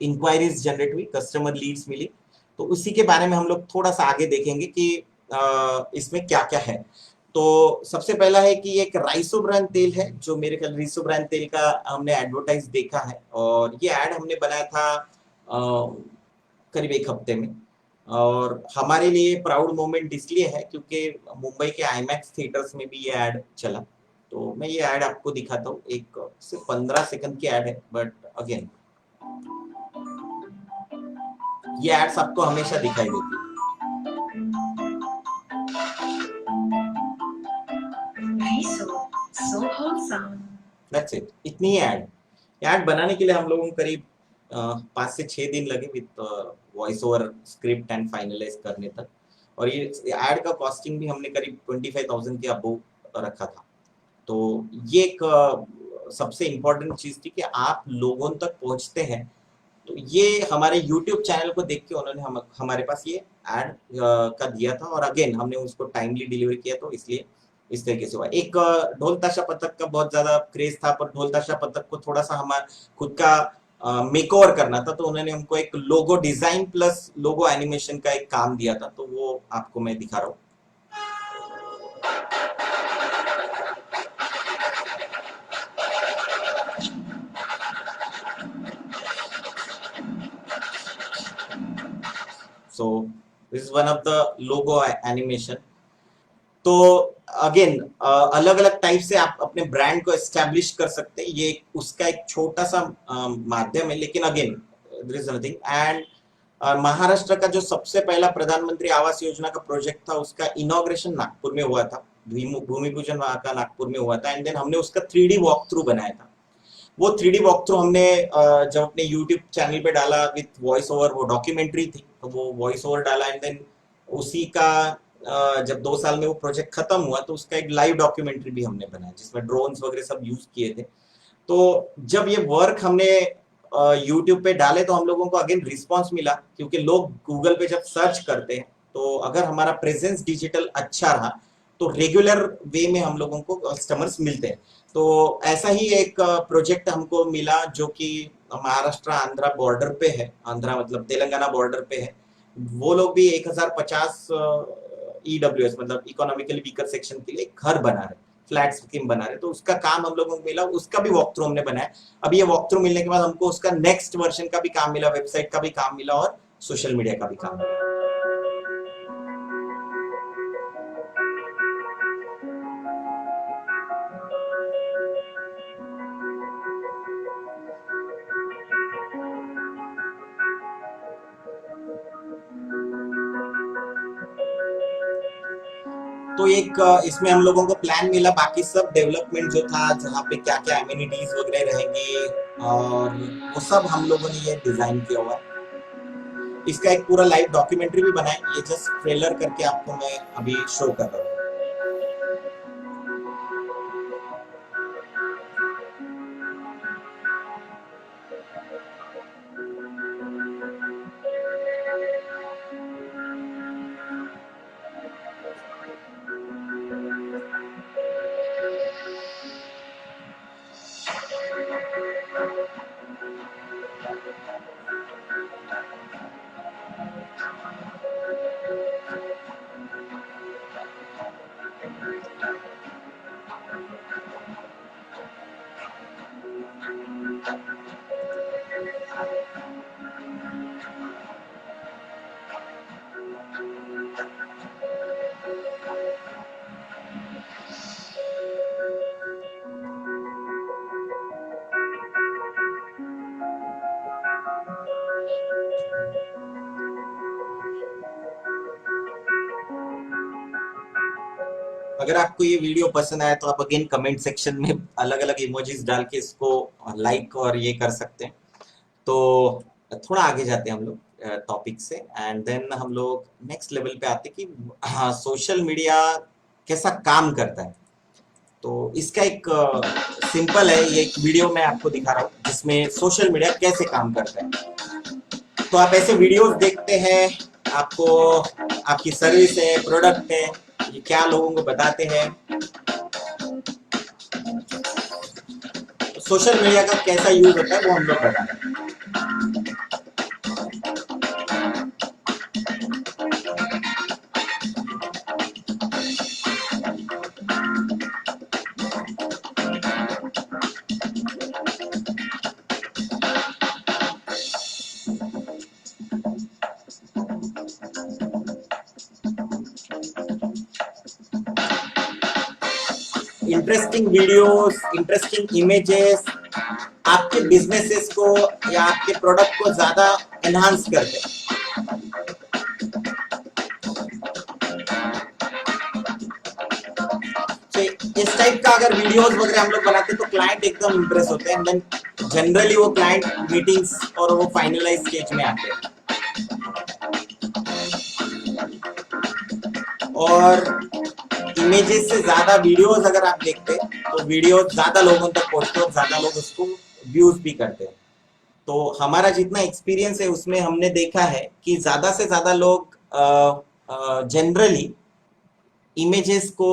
इंक्वायरीज जनरेट हुई, कस्टमर लीड्स मिली। तो उसी के बारे में हम लोग थोड़ा सा आगे देखेंगे कि इसमें क्या क्या है। तो सबसे पहला है कि एक राइसोब्रान तेल है, जो मेरे ख्याल राइसोब्रान तेल का हमने एडवर्टाइज देखा है और ये एड हमने बनाया था करीब एक हफ्ते में। और हमारे लिए प्राउड मोमेंट इसलिए है क्योंकि मुंबई के आईमैक्स थिएटर्स में भी ये एड चला। तो मैं ये एड आपको दिखाता हूँ, एक सिर्फ 15 सेकंड की एड है, बट अगेन ये एड्स आपको हमेशा दिखाई देती है। So wholesome. That's it. इतनी ही ऐड बनाने के लिए हम लोगों को करीब 5 से 6 दिन लगे with voice over script and finalise करने तक। और ये ऐड का कॉस्टिंग भी हमने करीब 25,000 के अबव रखा था। तो ये एक सबसे इम्पोर्टेंट चीज थी कि आप लोगों तक पहुंचते हैं। तो ये हमारे YouTube चैनल को देख के उन्होंने हमारे पास ये एड का दिया था और अगेन हमने उसको टाइमली डिलीवर किया, तो इसलिए इस तरीके से हुआ। एक ढोल ताशा पथक का बहुत ज्यादा क्रेज था, पर ढोल ताशा पथक को थोड़ा सा हमारा खुद का मेकओवर करना था, तो उन्होंने हमको एक लोगो डिजाइन प्लस लोगो एनिमेशन का एक काम दिया था, तो वो आपको मैं दिखा रहा हूँ। So this is one of the logo animation. तो अगेन अलग अलग टाइप से आप अपने ब्रांड को एस्टेब्लिश कर सकते हैं। ये उसका एक छोटा सा माध्यम है, लेकिन again there is nothing. And Maharashtra का जो सबसे पहला प्रधानमंत्री आवास योजना का प्रोजेक्ट था, उसका इनॉग्रेशन नागपुर में हुआ था, भूमि पूजन वहां का नागपुर में हुआ था। एंड देन हमने उसका 3D वॉक थ्रू बनाया था। वो 3D वॉक थ्रू हमने जब अपने यूट्यूब चैनल पे डाला विथ वॉइस ओवर, वो डॉक्यूमेंट्री थी, तो वो वॉइस ओवर डाला। एंड देन उसी का जब 2 साल में वो प्रोजेक्ट खत्म हुआ तो उसका एक लाइव डॉक्यूमेंट्री भी हमने बनाया जिसमें ड्रोन्स वगैरह सब यूज किए थे। तो जब ये वर्क हमने यूट्यूब पे डाले तो हम लोगों को अगेन रिस्पॉन्स मिला, क्योंकि लोग गूगल पे जब सर्च करते हैं तो अगर हमारा प्रेजेंस डिजिटल अच्छा रहा तो रेगुलर वे में हम लोगों को कस्टमर्स मिलते हैं। तो ऐसा ही एक प्रोजेक्ट हमको मिला जो कि महाराष्ट्र आंध्रा बॉर्डर पे है, आंध्रा मतलब तेलंगाना बॉर्डर पे है। वो लोग भी 1050 ईडब्ल्यूएस मतलब इकोनॉमिकली वीकर सेक्शन के लिए घर बना रहे, फ्लैट स्कीम बना रहे। तो उसका काम हम लोगों को मिला, उसका भी वॉक थ्रू हमने बनाया। अब ये वॉक थ्रू मिलने के बाद हमको उसका नेक्स्ट वर्जन का भी काम मिला, वेबसाइट का भी काम मिला और सोशल मीडिया का भी काम मिला। तो एक इसमें हम लोगों को प्लान मिला, बाकी सब डेवलपमेंट जो था, जहाँ पे क्या क्या एमिनिटीज वगैरह रहेंगे, और वो सब हम लोगों ने ये डिजाइन किया हुआ है। इसका एक पूरा लाइव डॉक्यूमेंट्री भी बना है, ये जस्ट ट्रेलर करके आपको मैं अभी शो कर रहा हूँ। अगर आपको ये वीडियो पसंद आया तो आप अगेन कमेंट सेक्शन में अलग अलग इमोजीज डाल के इसको लाइक और ये कर सकते हैं। तो थोड़ा आगे जाते हैं हम लोग टॉपिक से, एंड देन हम लोग नेक्स्ट लेवल पे आते हैं कि हाँ, सोशल मीडिया कैसा काम करता है। तो इसका एक सिंपल है, ये एक वीडियो मैं आपको दिखा रहा हूँ जिसमें सोशल मीडिया कैसे काम करता है। तो आप ऐसे वीडियोस देखते हैं, आपको आपकी सर्विस है, प्रोडक्ट है, ये क्या लोगों को बताते हैं, तो सोशल मीडिया का कैसा यूज होता है वो हम लोग बताते हैं। इंटरेस्टिंग वीडियोस, इंटरेस्टिंग इमेजेस आपके बिजनेसेस को या आपके प्रोडक्ट को ज्यादा एनहांस करते हैं। तो इस टाइप का अगर वीडियोस वगैरह हम लोग बनाते हैं तो क्लाइंट एकदम इंप्रेस होते हैं, एंड देन जनरली वो क्लाइंट मीटिंग्स और वो फाइनलाइज स्टेज में आते हैं। और इमेजेस से ज्यादा वीडियोस अगर आप देखते हैं तो वीडियोस ज्यादा लोगों तक पहुंचते हैं, ज्यादा लोग उसको व्यूज भी करते हैं। तो हमारा जितना एक्सपीरियंस है उसमें हमने देखा है कि ज्यादा से ज्यादा लोग जनरली इमेजेस को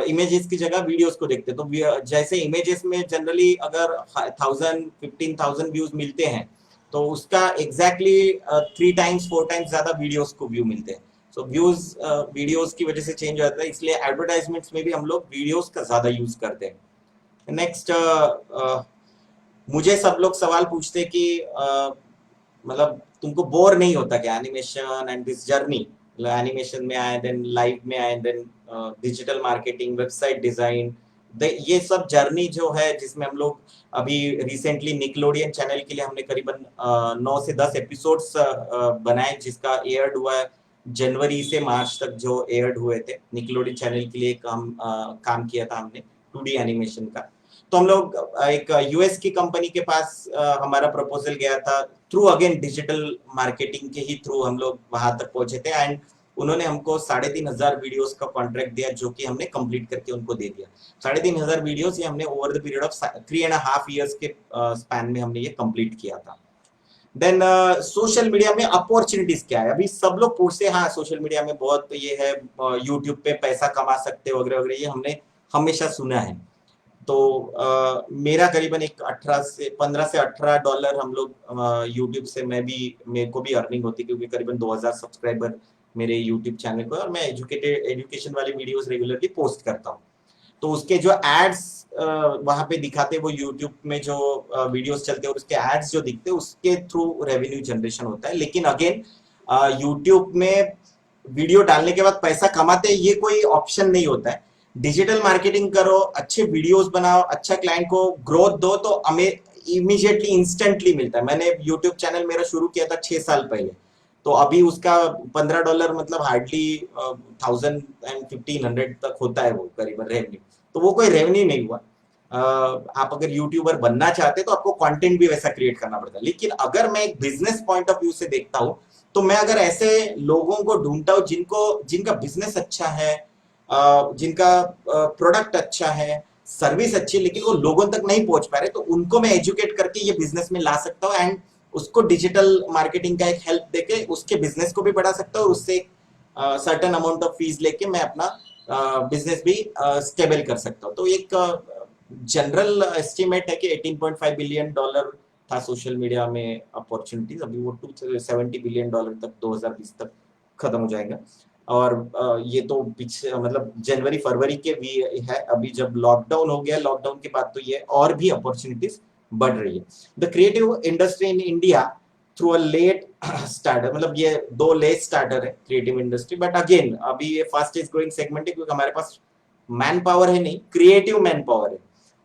इमेजेस की जगह वीडियोस को देखते हैं। तो जैसे इमेजेस में जनरली अगर 1000-15,000 व्यूज मिलते हैं तो उसका एग्जैक्टली 3 टाइम्स 4 टाइम्स ज्यादा वीडियोस को व्यू मिलते हैं। सो व्यूज वीडियोस की वजह से चेंज हो जाता है, इसलिए एडवर्टाइजमेंट्स में भी हम लोग वीडियोस का ज्यादा यूज करते हैं। नेक्स्ट, मुझे सब लोग सवाल पूछते हैं कि मतलब तुमको बोर नहीं होता क्या animation and this journey, animation में आए, देन लाइव में आए, then digital marketing, website design, ये सब जर्नी जो है जिसमें हम लोग अभी रिसेंटली निकलोडियन चैनल के लिए हमने करीबन 9 से 10 एपिसोड्स बनाए, जिसका एयर्ड हुआ है जनवरी से मार्च तक, जो एयर्ड हुए थे निकलोडियन चैनल के लिए काम किया था हमने 2D एनिमेशन का। तो हम लोग एक यूएस की कंपनी के पास हमारा प्रपोजल गया था, थ्रू अगेन डिजिटल मार्केटिंग के ही थ्रू हम लोग वहां तक पहुंचे थे, एंड उन्होंने हमको 3,500 वीडियोस का कॉन्ट्रैक्ट दिया, जो कि हमने कंप्लीट करके उनको दे दिया। 3,500 वीडियोस ये हमने over the period of 3.5 years के स्पैन में हमने ये कंप्लीट किया था। देन सोशल मीडिया में अपॉर्चुनिटीज क्या है, अभी सब लोग पूछते हैं, हाँ सोशल मीडिया में बहुत ये है, यूट्यूब पे पैसा कमा सकते वगैरह वगैरह, ये हमने हमेशा सुना है। तो मेरा करीबन एक 15 से 18 डॉलर हम लोग यूट्यूब से मेरे को भी अर्निंग होती है, क्योंकि करीबन 2000 सब्सक्राइबर मेरे यूट्यूब चैनल पर, और मैं एजुकेशन वाली वीडियोस रेगुलरली पोस्ट करता हूँ। तो उसके जो एड्स वहां पे दिखाते हैं, वो यूट्यूब में जो वीडियोस चलते हैं और उसके एड्स जो दिखते हैं, उसके थ्रू रेवेन्यू जनरेशन होता है। लेकिन अगेन यूट्यूब में वीडियो डालने के बाद पैसा कमाते हैं ये कोई ऑप्शन नहीं होता है। डिजिटल मार्केटिंग करो, अच्छे वीडियोस बनाओ, अच्छा क्लाइंट को ग्रोथ दो, तो हमें इमीडिएटली इंस्टेंटली मिलता है। मैंने यूट्यूब चैनल मेरा शुरू किया था 6 साल पहले, तो अभी उसका $15 मतलब हार्डली 1,000 and 1,500 तक होता है वो करीबन रेवेन्यू। तो वो कोई रेवेन्यू नहीं हुआ। आप अगर यूट्यूबर बनना चाहते तो आपको कंटेंट भी वैसा क्रिएट करना पड़ता है। लेकिन अगर मैं एक बिजनेस पॉइंट ऑफ व्यू से देखता हूं, तो मैं अगर ऐसे लोगों को ढूंढता हूं जिनका बिजनेस अच्छा है, जिनका प्रोडक्ट अच्छा है, सर्विस अच्छी, लेकिन वो लोगों तक नहीं पहुंच पा रहे, तो उनको मैं एजुकेट करके ये बिजनेस में ला सकता हूँ एंड उसको डिजिटल मार्केटिंग का एक हेल्प देके उसके बिजनेस को भी बढ़ा सकता हूँ और उससे सर्टेन अमाउंट ऑफ फीस लेके मैं अपना बिजनेस भी स्टेबल कर सकता हूँ। तो एक जनरल एस्टिमेट है कि $18.5 बिलियन था सोशल मीडिया में अपॉर्चुनिटीज। अभी वो $270 बिलियन तक 2020 तक खत्म हो जाएगा। और ये तो पिछले मतलब जनवरी फरवरी के भी है। अभी जब लॉकडाउन हो गया, लॉकडाउन के बाद तो ये और भी अपॉर्चुनिटीज बढ़ रही है। The creative industry in India through a late starter, मतलब ये 2 लेट स्टार्टर है क्रिएटिव इंडस्ट्री, बट अगेन अभी ये फास्टेस्ट ग्रोइंग सेगमेंट है क्योंकि हमारे पास मैन पावर है नहीं, क्रिएटिव मैन पावर है।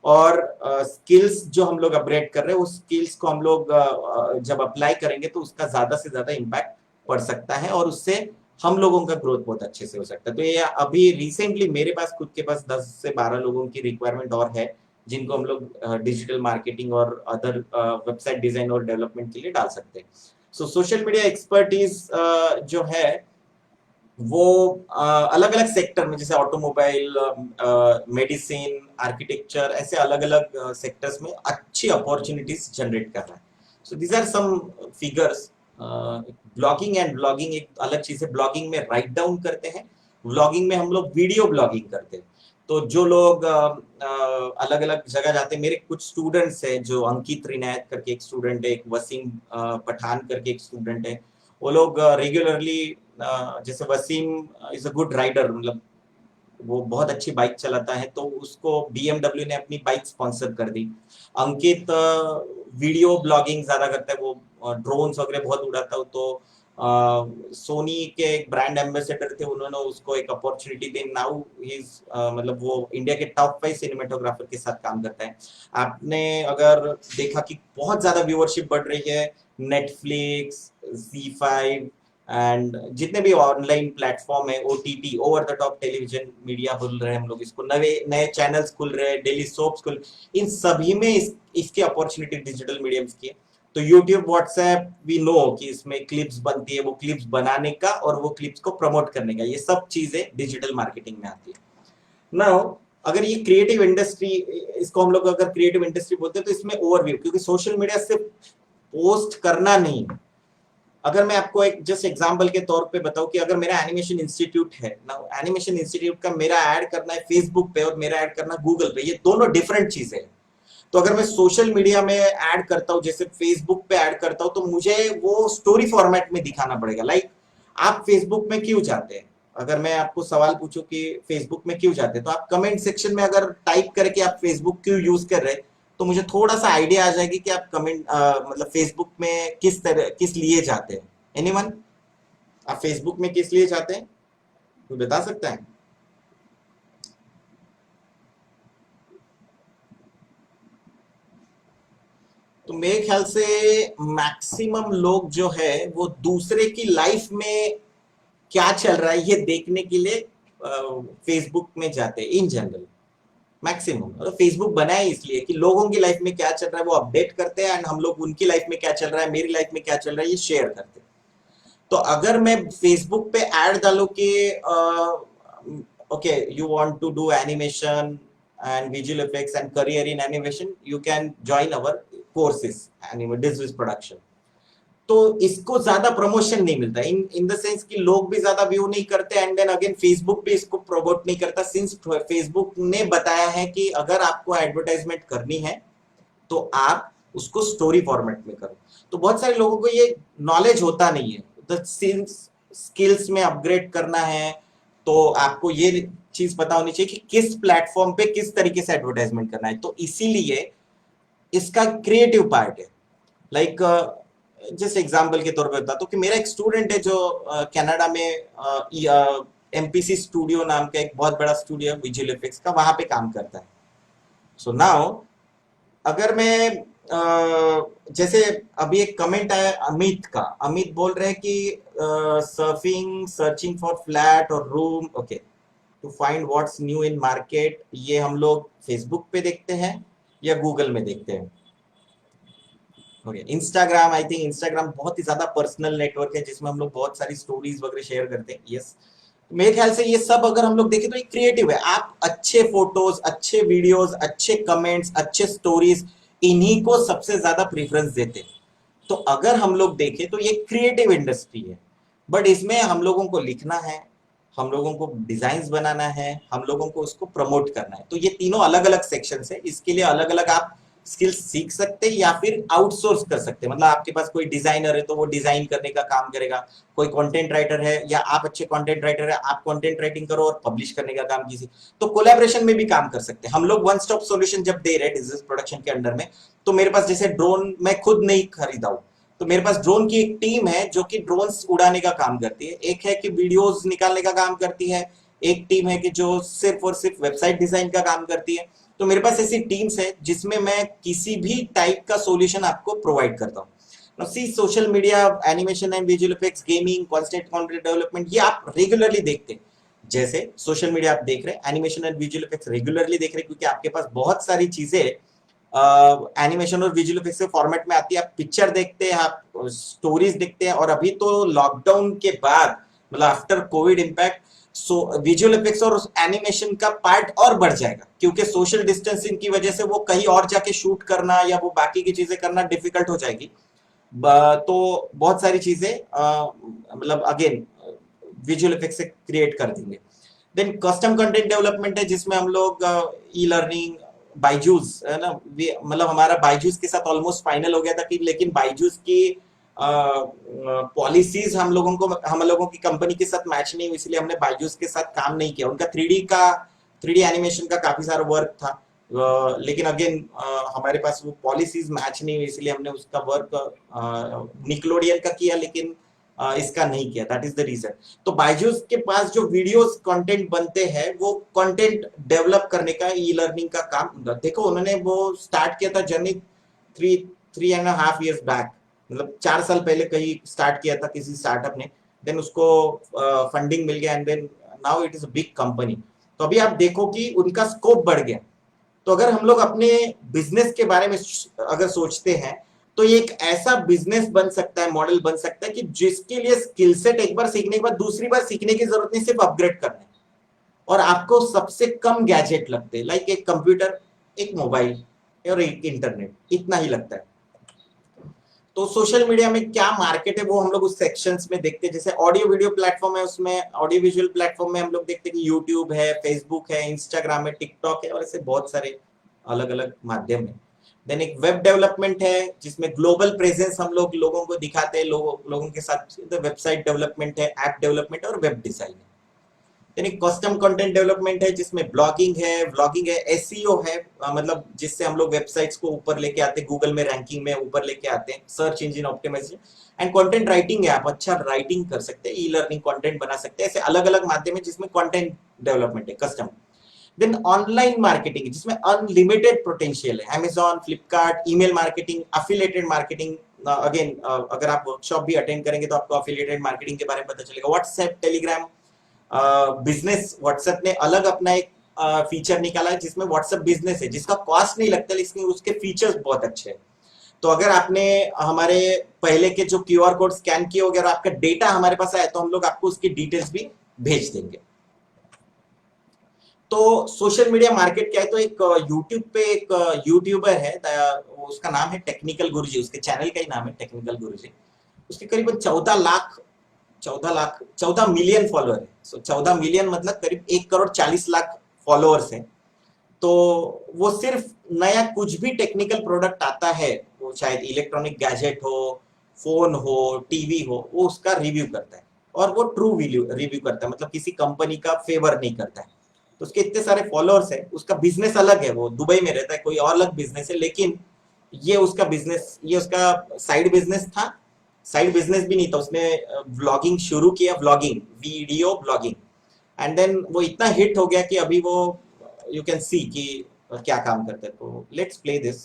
और स्किल्स जो हम लोग अपग्रेड कर रहे हैं, उस स्किल्स को हम लोग जब अप्लाई करेंगे तो उसका ज्यादा से ज्यादा इम्पैक्ट पड़ सकता है और उससे हम लोगों का ग्रोथ बहुत अच्छे से हो सकता है। तो ये अभी रिसेंटली मेरे पास खुद के पास 10 से 12 लोगों की रिक्वायरमेंट और है जिनको हम लोग डिजिटल मार्केटिंग और अदर वेबसाइट डिजाइन और डेवलपमेंट के लिए डाल सकते हैं। सो सोशल मीडिया एक्सपर्टीज जो है वो अलग अलग सेक्टर में, जैसे ऑटोमोबाइल, मेडिसिन, आर्किटेक्चर, ऐसे अलग अलग सेक्टर्स में अच्छी अपॉर्चुनिटीज जनरेट कर रहा है। So these are some figures. Blogging and blogging एक अलग चीज है। ब्लॉगिंग में राइट डाउन करते हैं, व्लॉगिंग में हम लोग वीडियो ब्लॉगिंग करते हैं। तो जो लोग अलग अलग जगह जाते हैं, मेरे कुछ स्टूडेंट्स हैं, जो अंकित रिनायत करके एक स्टूडेंट है, एक वसीम पठान करके एक स्टूडेंट है, वो लोग रेगुलरली, जैसे Wasim is a good rider, मतलब वो बहुत अच्छी बाइक चलाता है, तो उसको BMW ने अपनी बाइक स्पॉन्सर कर दी। अंकित वीडियो ब्लॉगिंग ज्यादा करता है, वो ड्रोन्स वगैरह बहुत उड़ाता है। तो सोनी के एक ब्रांड एम्बेसडर थे, उन्होंने उसको एक अपॉर्चुनिटी दी। नाउ इज मतलब वो इंडिया के टॉप 5 सिनेमेटोग्राफर के साथ काम करता है। आपने अगर देखा कि बहुत ज्यादा व्यूअरशिप बढ़ रही है, नेटफ्लिक्स, Z5 एंड जितने भी ऑनलाइन प्लेटफॉर्म है, OTT, over the top television media बोल रहे हैं हम लोग इसको, नए नए चैनल्स खुल रहे हैं, डेली सोप्स खुल, इन सभी में इसकी अपॉर्चुनिटी डिजिटल मीडियम्स की है। तो यूट्यूब, व्हाट्सएप, वी नो कि इसमें क्लिप्स बनती है, वो क्लिप्स बनाने का और वो क्लिप्स को प्रमोट करने का, ये सब चीजें डिजिटल मार्केटिंग में आती है। नाउ अगर ये क्रिएटिव इंडस्ट्री, इसको हम लोग अगर क्रिएटिव इंडस्ट्री बोलते हैं, तो इसमें ओवरव्यू, क्योंकि सोशल मीडिया सिर्फ पोस्ट करना नहीं। अगर मैं आपको एक जस्ट एग्जांपल के तौर पे बताऊं कि अगर मेरा एनिमेशन इंस्टीट्यूट है ना, एनिमेशन इंस्टीट्यूट का मेरा ऐड करना है फेसबुक पे और मेरा ऐड करना गूगल पे, ये दोनों डिफरेंट चीजें हैं। तो अगर मैं सोशल मीडिया में ऐड करता हूं, जैसे फेसबुक पे ऐड करता हूं, तो मुझे वो स्टोरी फॉर्मेट में दिखाना पड़ेगा। लाइक आप फेसबुक में क्यों जाते हैं? अगर मैं आपको सवाल पूछूं कि फेसबुक में क्यों जाते हैं, तो आप कमेंट सेक्शन में अगर टाइप करके आप फेसबुक क्यों यूज कर रहे हैं, तो मुझे थोड़ा सा आइडिया आ जाएगी कि आप कमेंट मतलब फेसबुक में किस लिए जाते हैं। एनीवन, आप फेसबुक में किस लिए जाते हैं, कोई बता सकता है? तो मेरे ख्याल से मैक्सिमम लोग जो है वो दूसरे की लाइफ में क्या चल रहा है ये देखने के लिए फेसबुक में जाते हैं इन जनरल। मैक्सिमम फेसबुक बना है इसलिए कि लोगों की लाइफ में क्या चल रहा है वो अपडेट करते हैं, एंड हम लोग उनकी लाइफ में क्या चल रहा है, मेरी लाइफ में क्या चल रहा है, ये शेयर करते हैं। तो अगर मैं फेसबुक पे ऐड डालू कि okay, you want to do animation and visual effects and career in animation, you can join our courses digital production, तो इसको ज्यादा प्रमोशन नहीं मिलता, इन इन द सेंस कि लोग भी ज्यादा व्यू नहीं करते, एंड देन अगेन फेसबुक भी इसको प्रमोट नहीं करता, सिंस फेसबुक ने बताया है कि अगर आपको एडवर्टाइजमेंट करनी है तो आप उसको स्टोरी फॉर्मेट में करो। तो बहुत सारे लोगों को ये नॉलेज होता नहीं है। तो स्किल्स में अपग्रेड करना है तो आपको ये चीज पता होनी चाहिए कि किस प्लेटफॉर्म पे किस तरीके से एडवर्टाइजमेंट करना है। तो इसीलिए इसका क्रिएटिव पार्ट है। लाइक जैसे एग्जांपल के तौर पे बताता हूँ कि मेरा एक स्टूडेंट है जो कनाडा में MPC स्टूडियो नाम का एक बहुत बड़ा स्टूडियो विजुअल इफेक्ट्स का, वहां पे काम करता है। सो नाउ अगर मैं जैसे अभी एक कमेंट आया अमित का, अमित बोल रहे हैं कि सर्फिंग सर्चिंग फॉर फ्लैट और room, okay, to find what's new in market, ये हम लोग फेसबुक पे देखते हैं या गूगल में देखते हैं? Okay, Instagram, I think Instagram बहुत ही ज्यादा पर्सनल नेटवर्क है जिसमें हम लोग बहुत सारी स्टोरीज वगैरह शेयर करते हैं। यस, मेरे ख्याल से ये सब अगर हम लोग देखें तो ये क्रिएटिव है। आप अच्छे फोटोज, अच्छे वीडियोस, अच्छे कमेंट्स, अच्छे स्टोरीज, इन्हीं को सबसे ज्यादा प्रेफरेंस देते हैं। तो अगर हम लोग देखें तो ये क्रिएटिव इंडस्ट्री है, बट इसमें हम लोगों को लिखना है, हम लोगों को डिजाइन्स बनाना है, हम लोगों को उसको प्रमोट करना है। तो ये तीनों अलग अलग सेक्शंस है, इसके लिए अलग अलग आप स्किल्स सीख सकते हैं या फिर आउटसोर्स कर सकते हैं। मतलब आपके पास कोई डिजाइनर है तो वो डिजाइन करने का काम करेगा, कोई कंटेंट राइटर है या आप अच्छे कंटेंट राइटर है, आप कंटेंट राइटिंग करो और पब्लिश करने का काम किसी, तो कोलैबोरेशन में भी काम कर सकते हैं हम लोग। वन स्टॉप सॉल्यूशन जब दे रहे हैं डिजिटल प्रोडक्शन के अंडर में, तो मेरे पास जैसे ड्रोन मैं खुद नहीं खरीदा हूं, तो मेरे पास ड्रोन की एक टीम है जो कि ड्रोन्स उड़ाने का काम करती है, एक है कि वीडियोस निकालने का काम करती है, एक टीम है कि जो सिर्फ और सिर्फ वेबसाइट डिजाइन का काम करती है। तो मेरे पास ऐसी टीम्स है जिसमें मैं किसी भी टाइप का सॉल्यूशन आपको प्रोवाइड करता हूँ। Now see, social media, animation and visual effects, gaming, content content development, ये आप रेगुलरली देखते हैं। जैसे सोशल मीडिया आप देख रहे हैं, animation and visual effects regularly देख रहे हैं, क्योंकि आपके पास बहुत सारी चीजें एनिमेशन और विजुअल इफेक्ट्स के फॉर्मेट में आती है। आप पिक्चर देखते हैं, आप स्टोरीज देखते हैं, और अभी तो लॉकडाउन के बाद, मतलब after Covid impact, so visual effects और एनिमेशन का पार्ट और बढ़ जाएगा, क्योंकि सोशल डिस्टेंसिंग की वजह से वो कहीं और जाके शूट करना या वो बाकी की चीजें करना डिफिकल्ट हो जाएगी। तो बहुत सारी चीजें मतलब अगेन विजुअल इफेक्ट से क्रिएट कर देंगे। देन कस्टम कंटेंट डेवलपमेंट है जिसमें हम लोग ई लर्निंग, बायजूस है ना, मतलब हमारा बायजूस के साथ ऑलमोस्ट फाइनल हो गया था कि, लेकिन बायजूस की पॉलिसीज हम लोगों की कंपनी के साथ मैच नहीं हुई, इसलिए हमने बायजूस के साथ काम नहीं किया। उनका 3D एनिमेशन का काफी सारा वर्क था, लेकिन अगेन हमारे पास वो पॉलिसीज मैच नहीं हुई, इसलिए हमने उसका वर्क निकलोडियन का किया, लेकिन इसका नहीं किया। That is the reason. तो बायजूस के पास जो वीडियोस कंटेंट बनते हैं, वो कंटेंट डेवलप करने का, ई लर्निंग का काम, देखो उन्होंने वो स्टार्ट किया था जर्नी 3.5 years बैक, मतलब 4 साल पहले कहीं स्टार्ट किया था किसी स्टार्टअप ने, देन उसको फंडिंग मिल गया, and then now it is a big company. तो अभी आप देखो कि उनका स्कोप बढ़ गया। तो अगर हम लोग अपने बिजनेस के बारे में अगर सोचते हैं, तो ये एक ऐसा बिजनेस बन सकता है, मॉडल बन सकता है कि जिसके लिए स्किल सेट एक बार सीखने के बाद दूसरी बार सीखने की जरूरत नहीं, सिर्फ अपग्रेड करना है, और आपको सबसे कम गैजेट लगते हैं, लाइक एक कंप्यूटर, एक मोबाइल और एक इंटरनेट, इतना ही लगता है। तो सोशल मीडिया में क्या मार्केट है वो हम लोग उस सेक्शंस में देखते हैं। जैसे ऑडियो वीडियो प्लेटफॉर्म है, उसमें ऑडियो विजुअल प्लेटफॉर्म में हम लोग देखते हैं कि यूट्यूब है, फेसबुक है, इंस्टाग्राम है, टिकटॉक है, और ऐसे बहुत सारे अलग अलग माध्यम है। देन एक वेब डेवलपमेंट है जिसमें ग्लोबल प्रेजेंस हम लोगों को दिखाते हैं, लोगों के साथ वेबसाइट डेवलपमेंट है, ऐप डेवलपमेंट है और वेब डिजाइन है। देन एक कस्टम कंटेंट डेवलपमेंट है जिसमें ब्लॉगिंग है, व्लॉगिंग है, एसईओ है, मतलब जिससे हम लोग वेबसाइट्स को ऊपर लेके आते हैं, गूगल में रैंकिंग में ऊपर लेके आते हैं, search engine optimisation. And content writing है, आप अच्छा राइटिंग कर सकते हैं, ई लर्निंग कंटेंट बना सकते हैं। ऐसे अलग अलग माध्यम है जिसमें कंटेंट डेवलपमेंट है, कस्टम। देन ऑनलाइन मार्केटिंग जिसमें अनलिमिटेड पोटेंशियल है, Amazon, Flipkart, email marketing, affiliated marketing. Again अगर आप वर्कशॉप भी अटेंड करेंगे तो आपको अफिलिएटेड मार्केटिंग के बारे में पता चलेगा। व्हाट्सएप, टेलीग्राम, बिजनेस, व्हाट्सएप ने अलग अपना एक फीचर निकाला है जिसमें व्हाट्सएप बिजनेस है, जिसका कॉस्ट नहीं लगता, लेकिन उसके फीचर्स बहुत अच्छे हैं। तो अगर आपने हमारे पहले के जो क्यूआर कोड स्कैन किए अगर आपका डेटा हमारे पास आया, तो हम लोग आपको उसकी डिटेल्स भी भेज देंगे। तो सोशल मीडिया मार्केट क्या है, तो एक यूट्यूब पे एक यूट्यूबर है, उसका नाम है टेक्निकल गुरुजी, उसके चैनल का ही नाम है टेक्निकल गुरुजी। उसके करीबन 14 मिलियन फॉलोअर है। सो 14 मिलियन मतलब करीब 1,40,00,000 फॉलोअर्स हैं। तो वो सिर्फ नया कुछ भी टेक्निकल प्रोडक्ट आता है, वो शायद इलेक्ट्रॉनिक गैजेट हो, फोन हो, टीवी हो, वो उसका रिव्यू करता है, और वो ट्रू रिव्यू करता है, मतलब किसी कंपनी का फेवर नहीं करता है। तो उसके इतने सारे फॉलोअर्स है, उसका बिजनेस अलग है, वो दुबई में रहता है, कोई और अलग बिजनेस है, लेकिन ये उसका बिजनेस, ये उसका साइड बिजनेस था। साइड बिजनेस भी नहीं था, उसने व्लॉगिंग शुरू किया, vlogging, video blogging, and then वो इतना हिट हो गया कि अभी वो, यू कैन सी कि क्या काम करते हैं। तो लेट्स प्ले दिस।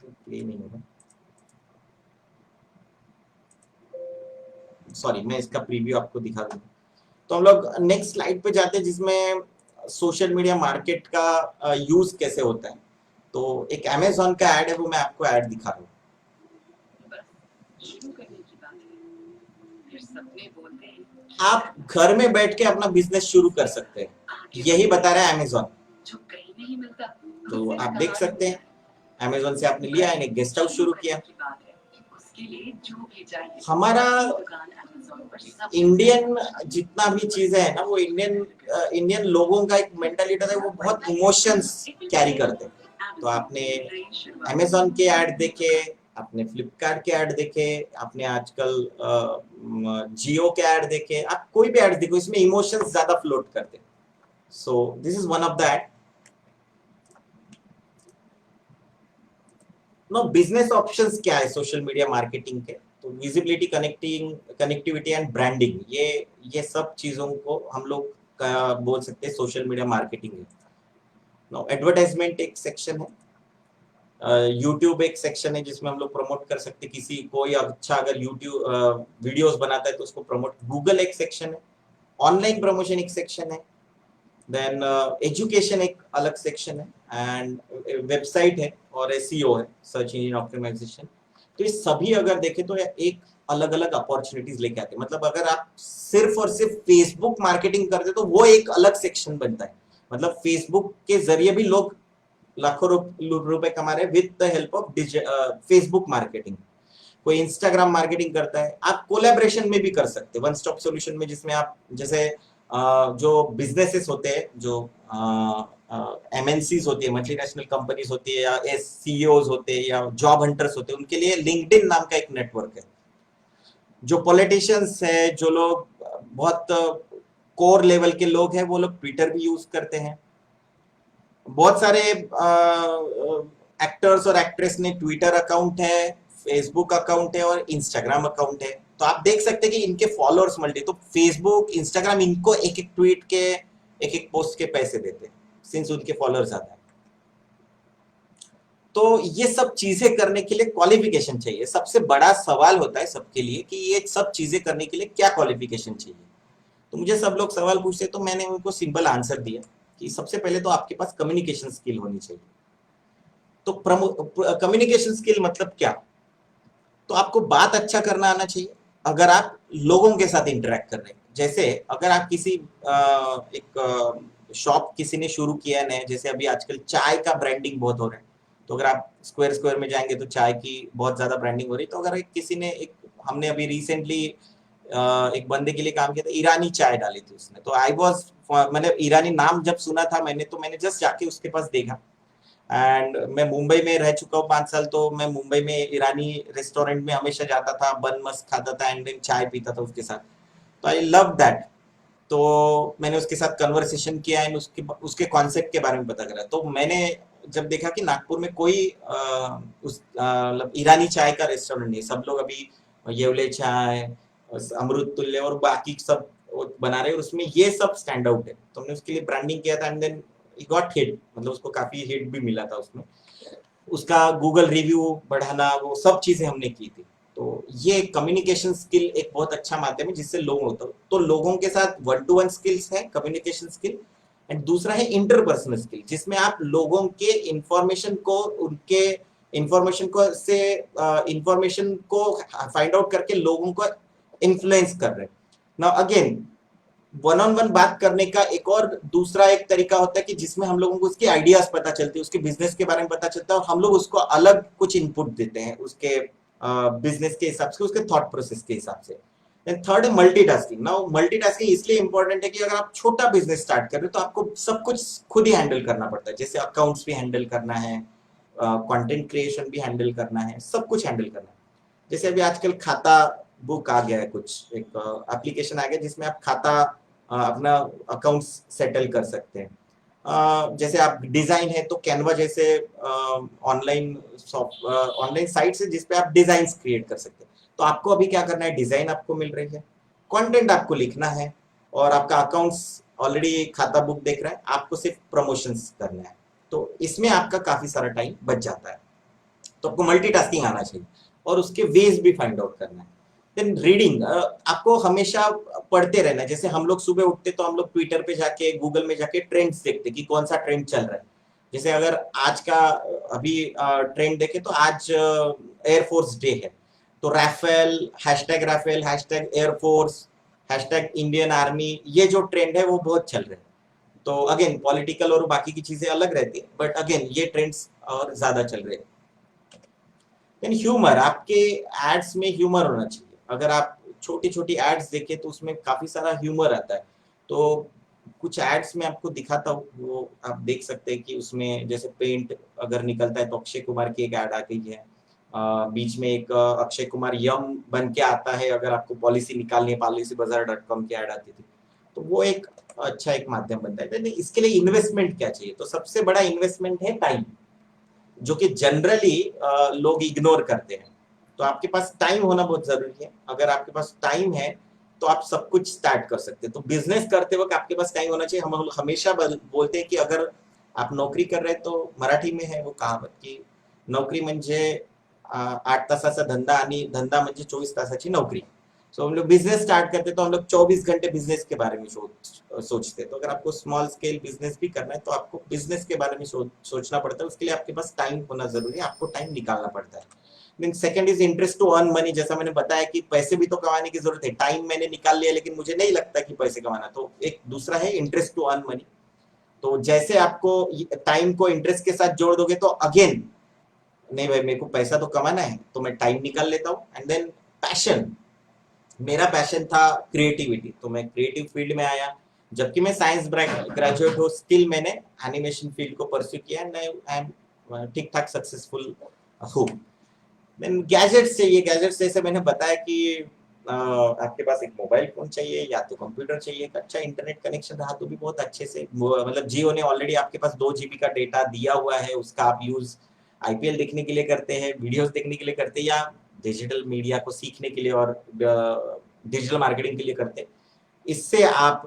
प्ले नहीं होगा, सॉरी, मैं इसका प्रीव्यू आपको दिखा दूंगा। तो हम लोग नेक्स्ट स्लाइड पे जाते हैं जिसमें सोशल मीडिया मार्केट का यूज कैसे होता है। तो एक अमेजोन का ऐड है, वो मैं आपको ऐड दिखा रहा हूँ। शुरू करने की बात है, फिर सपने बोलते हैं आप घर में बैठ के अपना बिजनेस शुरू कर सकते हैं, यही बता रहा है अमेजोन। जो कहीं नहीं मिलता। तो आप देख सकते हैं अमेजोन से आपने लिया, एक गेस्ट हाउस शुरू किया। उसके लिए जो भी चाहिए हमारा दुकान Amazon पर सब इंडियन जितना भी चीजें है ना, वो इंडियन लोगों का एक मेंटालिटी है, वो बहुत इमोशंस कैरी करते हैं। तो आपने अमेजोन के ऐड देखे, आपने फ्लिपकार्ट के ऐड देखे, आपने आजकल जियो के ऐड देखे, आप कोई भी ऐड देखो, इसमें इमोशंस ज्यादा फ्लोट करते हैं। So this is one of the ad. No, business options क्या है सोशल मीडिया मार्केटिंग के? तो विजिबिलिटी, कनेक्टिविटी एंड ब्रांडिंग, ये सब चीजों को हम लोग का बोल सकते हैं सोशल मीडिया मार्केटिंग है। नो, एडवर्टाइजमेंट एक सेक्शन है, यूट्यूब एक सेक्शन है जिसमें हम लोग प्रमोट कर सकते हैं किसी, कोई अच्छा अगर यूट्यूब वीडियोस बनाता है तो उसको प्रमोट। गूगल एक सेक्शन है, ऑनलाइन प्रमोशन एक सेक्शन है, देन एजुकेशन एक अलग सेक्शन है, एंड वेबसाइट है, और एसईओ है, सर्च इंजन ऑप्टिमाइजेशन। तो ये सभी अगर देखें तो एक अलग अलग अपॉर्चुनिटीज लेके आते हैं। मतलब अगर आप सिर्फ और सिर्फ फेसबुक मार्केटिंग करते तो वो एक अलग सेक्शन बनता है। मतलब फेसबुक के जरिए भी लोग लाखों रुपए कमा रहे हैं with the help of Facebook marketing. कोई इंस्टाग्राम मार्केटिंग करता है, आप कोलैबोरेशन में भी कर सकते हैं, वन स्टॉप सॉल्यूशन में, जिसमें आप जैसे जो बिजनेसेस होते हैं, जो एमएनसीज होती है, मल्टीनेशनल कंपनीज होती है, या सीईओज होते हैं, या जॉब हंटर्स होते हैं, उनके लिए लिंक्डइन नाम का एक नेटवर्क है। जो पॉलिटिशियंस है, जो लोग बहुत कोर लेवल के लोग हैं, वो लोग ट्विटर भी यूज करते हैं। बहुत सारे एक्टर्स और एक्ट्रेस ने ट्विटर अकाउंट है, फेसबुक अकाउंट है, और इंस्टाग्राम अकाउंट है। तो आप देख सकते हैं कि इनके फॉलोअर्स मल्टी, तो फेसबुक, इंस्टाग्राम इनको एक एक ट्वीट के, एक एक पोस्ट के पैसे देते हैं, सिंस उनके फॉलोअर्स आते हैं। तो ये सब चीजें करने के लिए क्वालिफिकेशन चाहिए। सबसे बड़ा सवाल होता है सबके लिए कि ये सब चीजें करने के लिए क्या क्वालिफिकेशन चाहिए। तो मुझे सब लोग सवाल पूछते, तो मैंने उनको सिंपल आंसर दिया कि सबसे पहले तो आपके पास कम्युनिकेशन स्किल होनी चाहिए। तो कम्युनिकेशन स्किल मतलब क्या? तो आपको बात अच्छा करना आना चाहिए। अगर आप लोगों के साथ इंटरेक्ट कर रहे हैं, जैसे अगर आप किसी एक शॉप किसी ने शुरू किया है नया, जैसे अभी आजकल चाय का ब्रांडिंग बहुत हो रहा है, तो अगर आप स्क्वायर में जाएंगे तो चाय की बहुत ज्यादा ब्रांडिंग हो रही है। तो अगर किसी ने हमने अभी रिसेंटली एक बंदे के लिए काम किया था, ईरानी चाय डाली थी उसने। तो मैंने ईरानी नाम जब सुना था मैंने जस्ट जाके उसके पास देखा। एंड मैं मुंबई में रह चुका हूँ 5 साल, तो मैं मुंबई में ईरानी रेस्टोरेंट में हमेशा जाता था, बन मस्क खाता था, एंड देन चाय पीता था उसके साथ। तो आई लव दैट। तो मैंने उसके साथ कन्वर्सेशन किया एंड उसके कॉन्सेप्ट के बारे में पता करा। तो मैंने जब देखा कि नागपुर में कोई मतलब ईरानी चाय का रेस्टोरेंट नहीं, सब लोग अभी येवले चाय, अमृत तुल्य और बाकी सब बना रहे हैं, उसमें ये सब स्टैंड आउट है। तो हमने उसके लिए ब्रांडिंग किया था, and then he got hit, मतलब उसको काफी हिट भी मिला था उसमें। उसका गूगल रिव्यू बढ़ाना, वो सब चीजें हमने की थी। तो ये कम्युनिकेशन स्किल एक बहुत अच्छा माध्यम है जिससे लोग होता है। तो लोगों के साथ 1-to-1 स्किल्स है कम्युनिकेशन स्किल, एंड दूसरा है इंटरपर्सनल स्किल, जिसमें आप लोगों के इंफॉर्मेशन को, उनके इंफॉर्मेशन को फाइंड आउट करके लोगों को इन्फ्लुएंस कर रहे हैं। Now again, one on one बात करने का एक और दूसरा एक तरीका होता है कि जिसमें हम लोगों को उसके आइडियाज पता चलते हैं, उसके बिजनेस के बारे में पता चलता है, और हम लोग उसको अलग कुछ इनपुट देते हैं उसके बिजनेस के हिसाब से, उसके थॉट प्रोसेस के हिसाब से। थर्ड है मल्टीटास्किंग। नाउ मल्टीटास्किंग इसलिए इंपॉर्टेंट है कि अगर आप छोटा बिजनेस स्टार्ट कर रहे हो तो आपको सब कुछ खुद ही हैंडल करना पड़ता है। जैसे अकाउंट्स भी हैंडल करना है, कंटेंट क्रिएशन भी हैंडल करना है, सब कुछ हैंडल करना है। जैसे अभी आजकल खाता बुक आ गया है, कुछ एक एप्लीकेशन आ गया जिसमें आप खाता अपना अकाउंट्स सेटल कर सकते हैं। जैसे आप डिजाइन है तो कैनवा जैसे ऑनलाइन साइट है जिसपे आप डिजाइन क्रिएट कर सकते हैं। तो आपको अभी क्या करना है, डिजाइन आपको मिल रही है, कंटेंट आपको लिखना है, और आपका अकाउंट्स ऑलरेडी खाता बुक देख रहा है, आपको सिर्फ प्रमोशंस करना है। तो इसमें आपका काफी सारा टाइम बच जाता है। तो आपको मल्टीटास्किंग आना चाहिए और उसके वेज भी फाइंड आउट करना है। देन रीडिंग, आपको हमेशा पढ़ते रहना है। जैसे हम लोग सुबह उठते तो हम लोग ट्विटर पे जाके, गूगल में जाके ट्रेंड्स देखते कि कौन सा ट्रेंड चल रहा है। जैसे अगर आज का अभी ट्रेंड देखे तो आज एयरफोर्स डे है, तो Rafale, hashtag Air Force, hashtag Indian Army, ये जो ट्रेंड है वो बहुत चल रहे हैं। तो अगेन पॉलिटिकल और बाकी की चीजें अलग रहती है, बट अगेन ये ट्रेंड्स और ज्यादा चल रहे हैं। देन ह्यूमर, आपके एड्स में ह्यूमर होना चाहिए। अगर आप छोटी छोटी एड्स देखें तो उसमें काफी सारा ह्यूमर आता है। तो कुछ एड्स में आपको दिखाता हूँ, वो आप देख सकते हैं कि उसमें जैसे पेंट अगर निकलता है तो अक्षय कुमार की एक एड आ गई है। बीच में एक अक्षय कुमार यम बन के आता है, अगर आपको पॉलिसी निकालनी है, policybazaar.com की एड आती थी, तो वो एक अच्छा एक माध्यम बनता है। तो इसके लिए इन्वेस्टमेंट क्या चाहिए? तो सबसे बड़ा इन्वेस्टमेंट है टाइम, जो कि जनरली लोग इग्नोर करते हैं। तो आपके पास टाइम होना बहुत जरूरी है। अगर आपके पास टाइम है तो आप सब कुछ स्टार्ट कर सकते हैं। तो बिजनेस करते वक्त आपके पास टाइम होना चाहिए। हम हमेशा बोलते हैं कि अगर आप नोकरी कर रहे हैं तो मराठी में है वो कहावत की नोकरी म्हणजे 8 तासाचा धंदा आणि धंदा म्हणजे 24 तासाची नोकरी। सो हम लोग बिजनेस स्टार्ट करते तो हम लोग 24 घंटे बिजनेस के बारे में सोचते। तो अगर आपको स्मॉल स्केल बिजनेस भी करना है तो आपको बिजनेस के बारे में सोचना पड़ता है। उसके लिए आपके पास टाइम होना जरूरी है, आपको टाइम निकालना पड़ता है। Then second is interest to earn money. जैसा मैंने बताया कि पैसे भी तो कमाने की जरूरत है, टाइम मैंने निकाल लिया लेकिन मुझे नहीं लगता कि पैसे कमाना, तो एक दूसरा है इंटरेस्ट टू अर्न मनी। तो जैसे आपको टाइम को इंटरेस्ट के साथ जोड़ दोगे तो अगेन नहीं भाई मेरे को पैसा तो कमाना है तो मैं टाइम निकाल लेता हूँ। एंड देन पैशन, मेरा पैशन था क्रिएटिविटी, तो मैं क्रिएटिव फील्ड में आया। जबकि मैं साइंस ग्रेजुएट हूँ, स्टिल मैंने एनिमेशन फील्ड को परस्यू किया एंड आई एम ठीक ठाक सक्सेसफुल हूँ। देन गैजेट्स चाहिए। गैजेट्स जैसे मैंने बताया कि आपके पास एक मोबाइल फोन चाहिए या तो कंप्यूटर चाहिए, एक अच्छा इंटरनेट कनेक्शन रहा तो भी बहुत अच्छे से, मतलब जियो ने ऑलरेडी आपके पास 2 GB का डेटा दिया हुआ है, उसका आप यूज आईपीएल देखने के लिए करते हैं, वीडियोस देखने के लिए करते हैं, या डिजिटल मीडिया को सीखने के लिए और डिजिटल मार्केटिंग के लिए करते हैं। इससे आप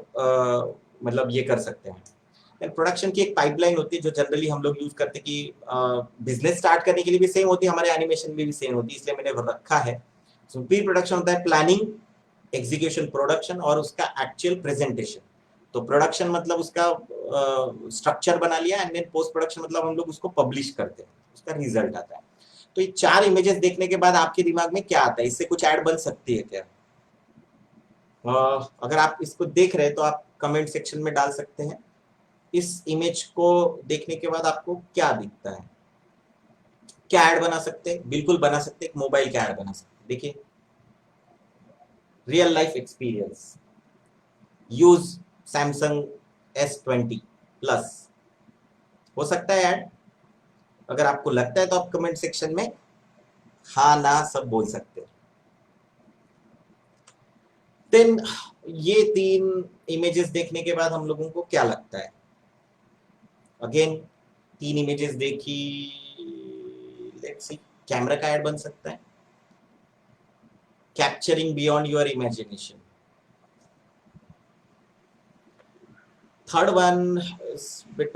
मतलब ये कर सकते हैं। प्रोडक्शन की एक पाइपलाइन होती है जो जनरली हम लोग यूज करते हैं कि बिजनेस स्टार्ट करने के लिए भी सेम होती है, हमारे एनिमेशन में भी सेम होती है, इसलिए मैंने रखा है। सो प्री प्रोडक्शन होता है प्लानिंग, एग्जीक्यूशन, प्रोडक्शन और उसका एक्चुअल प्रेजेंटेशन। तो प्रोडक्शन मतलब उसका स्ट्रक्चर बना लिया, एंड देन पोस्ट प्रोडक्शन मतलब हम लोग उसको पब्लिश करते हैं, उसका रिजल्ट आता है। तो ये 4 इमेजेस देखने के बाद आपके दिमाग में क्या आता है? इससे कुछ ऐड बन सकती है क्या? अगर आप इसको देख रहे हैं तो आप कमेंट सेक्शन में डाल सकते हैं इस इमेज को देखने के बाद आपको क्या दिखता है। क्या ऐड बना सकते हैं? बिल्कुल बना सकते हैं, एक मोबाइल का ऐड बना सकते हैं। देखिए, real life experience, use Samsung S20 plus, हो सकता है ऐड? अगर आपको लगता है तो आप कमेंट सेक्शन में हाँ ना सब बोल सकते हैं। देन ये 3 इमेजेस देखने के बाद हम लोगों को क्या लगता है? अगेन 3 इमेजेस देखी, लेट्स सी, कैमरा का ऐड बन सकता है, capturing beyond your imagination. Third one is bit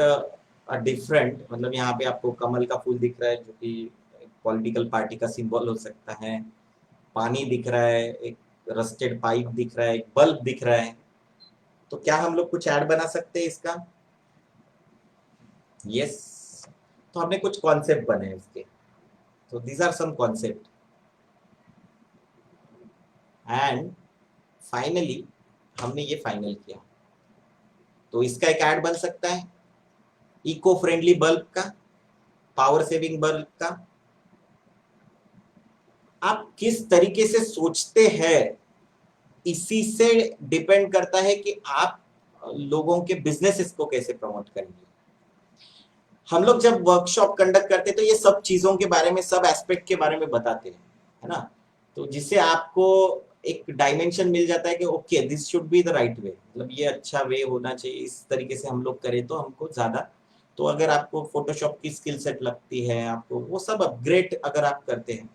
different, मतलब यहाँ पे आपको कमल का फूल दिख रहा है जो कि पॉलिटिकल पार्टी का सिंबल हो सकता है, पानी दिख रहा है, एक रस्टेड पाइप दिख रहा है, एक बल्ब दिख रहा है। तो क्या हम लोग कुछ ऐड बना सकते हैं इसका? यस। तो हमने कुछ कॉन्सेप्ट बने इसके। तो these are some concept and finally हमने ये फाइनल किया। तो इसका एक ऐड बन सकता है इको फ्रेंडली बल्ब का, पावर सेविंग बल्ब का। आप किस तरीके से सोचते हैं इसी से डिपेंड करता है कि आप लोगों के बिजनेसेस को कैसे प्रमोट करेंगे। हम लोग जब वर्कशॉप कंडक्ट करते हैं तो ये सब चीजों के बारे में, सब एस्पेक्ट के बारे में बताते हैं, है ना? तो जिससे आपको एक डायमेंशन मिल जाता है कि okay this should be the right way, मतलब ये अच्छा वे होना चाहिए, इस तरीके से हम लोग करें तो हमको ज्यादा। तो अगर आपको फोटोशॉप की स्किल सेट लगती है, आपको वो सब अपग्रेड अगर आप करते हैं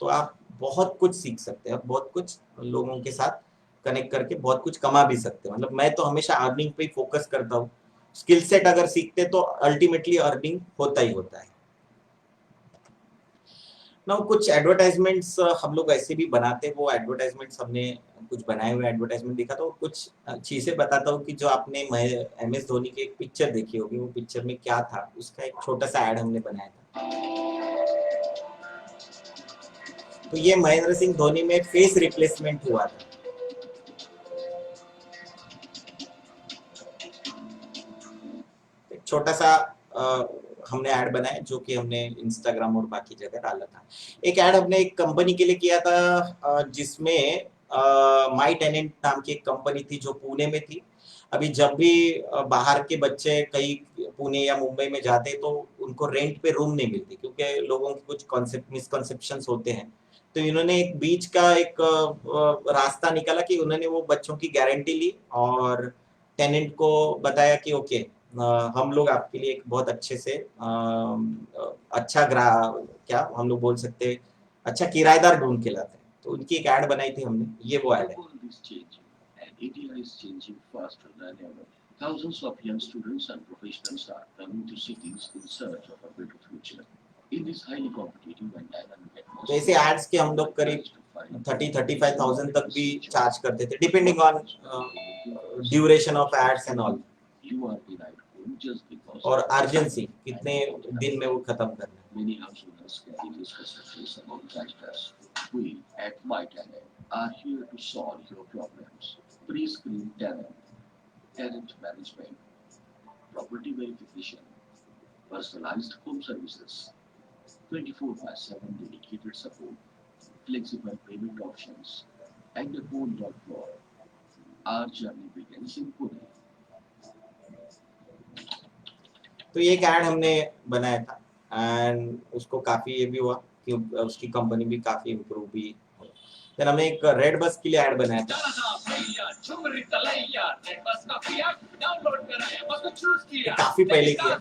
तो आप बहुत कुछ सीख सकते हैं, बहुत कुछ लोगों के साथ कनेक्ट करके बहुत कुछ कमा भी सकते हैं। मतलब मैं तो हमेशा अर्निंग पे ही फोकस करता हूँ। स्किल सेट अगर सीखते तो अल्टीमेटली अर्निंग होता ही होता है। ना कुछ एडवर्टाइजमेंट्स हम लोग ऐसे भी बनाते हैं, वो एडवर्टाइजमेंट्स हमने कुछ बनाए हुए एडवर्टाइजमेंट देखा तो कुछ चीजें बताता हूँ कि जो आपने MS धोनी की एक पिक्चर देखी होगी, वो पिक्चर में क्या था उसका एक छोटा सा एड हमने बनाया था। तो ये महेंद्र सिंह धोनी में फेस रिप्लेसमेंट हुआ था। एक छोटा सा हमने ऐड बनाया जो कि हमने इंस्टाग्राम और बाकी जगह डाला था। एक ऐड हमने एक कंपनी के लिए किया था जिसमें माई टेनेंट नाम की एक कंपनी थी जो पुणे में थी। अभी जब भी बाहर के बच्चे कहीं पुणे या मुंबई में जाते तो उनको रेंट पे रूम नहीं मिलती, क्योंकि लोगों के कुछ कॉन्सेप्ट मिसकॉन्सेप्शंस होते हैं। तो इन्होंने एक बीच का एक रास्ता निकाला कि उन्होंने वो बच्चों की गारंटी ली और टेनेंट को बताया कि ओके हम लोग आपके लिए एक बहुत अच्छे से अच्छा क्या हम लोग बोल सकते हैं, अच्छा किराएदार ढूंढ के लाते हैं। तो उनकी एक ऐड बनाई थी हमने, ये वो ऐड है। world is changing, and India is changing faster than ever. Thousands of young students and professionals are coming to cities in search of a better future. In this highly competitive and dynamic तो ऐसे atmosphere, ads के हम लोग करीब 30-35,000 तक भी charge करते थे, depending on duration of ads and all, you are denied home just because और of अर्जेंसी कितने दिन में वो खत्म करना है। many householders carry this frustration about factors. We at MyTalent are here to solve your problems. Pre-screen talent, talent management, property verification, personalized home services, 24/7 dedicated support, flexible payment options, and a whole lot more. Our journey begins in Pune. तो ये एक add हमने बनाया था and उसको काफी ये भी हुआ कि उसकी कंपनी भी काफी इम्प्रूव भी। फिर हमने एक रेड बस के लिए ऐड बनाया था, काफी पहले किया।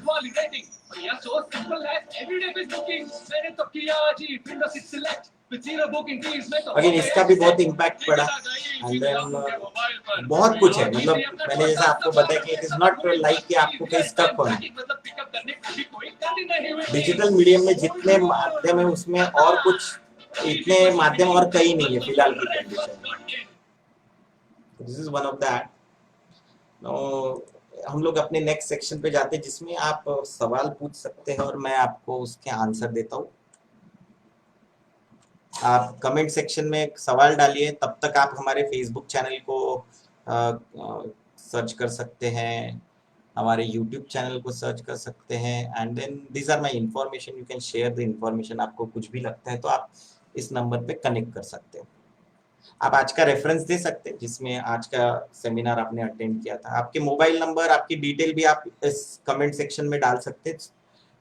अगेन इसका भी बहुत इम्पैक्ट पड़ा एंड देन बहुत कुछ है, मतलब मैंने जैसा आपको बताया कि इट इज नॉट लाइक कि आपको कहीं स्टक होना है। डिजिटल मीडियम में जितने माध्यम है उसमें और कुछ इतने माध्यम और कहीं नहीं है फिलहाल की कंडीशन में। This is one of that. हम लोग अपने नेक्स्ट सेक्शन पे जाते हैं जिसमें आप सवाल पूछ सकते हैं और मैं आपको उसके आंसर देता हूँ। आप कमेंट सेक्शन में सवाल डालिए, तब तक आप हमारे फेसबुक चैनल को सर्च कर सकते हैं, हमारे यूट्यूब चैनल को सर्च कर सकते हैं and then this are my information, you can share the information. आपको कुछ भी लगता है तो आप इस नंबर पे कनेक्ट कर सकते हो। आप आज का रेफरेंस दे सकते हैं जिसमें आज का सेमिनार आपने अटेंड किया था। आपके मोबाइल नंबर, आपकी डिटेल भी आप इस कमेंट सेक्शन में डाल सकते हैं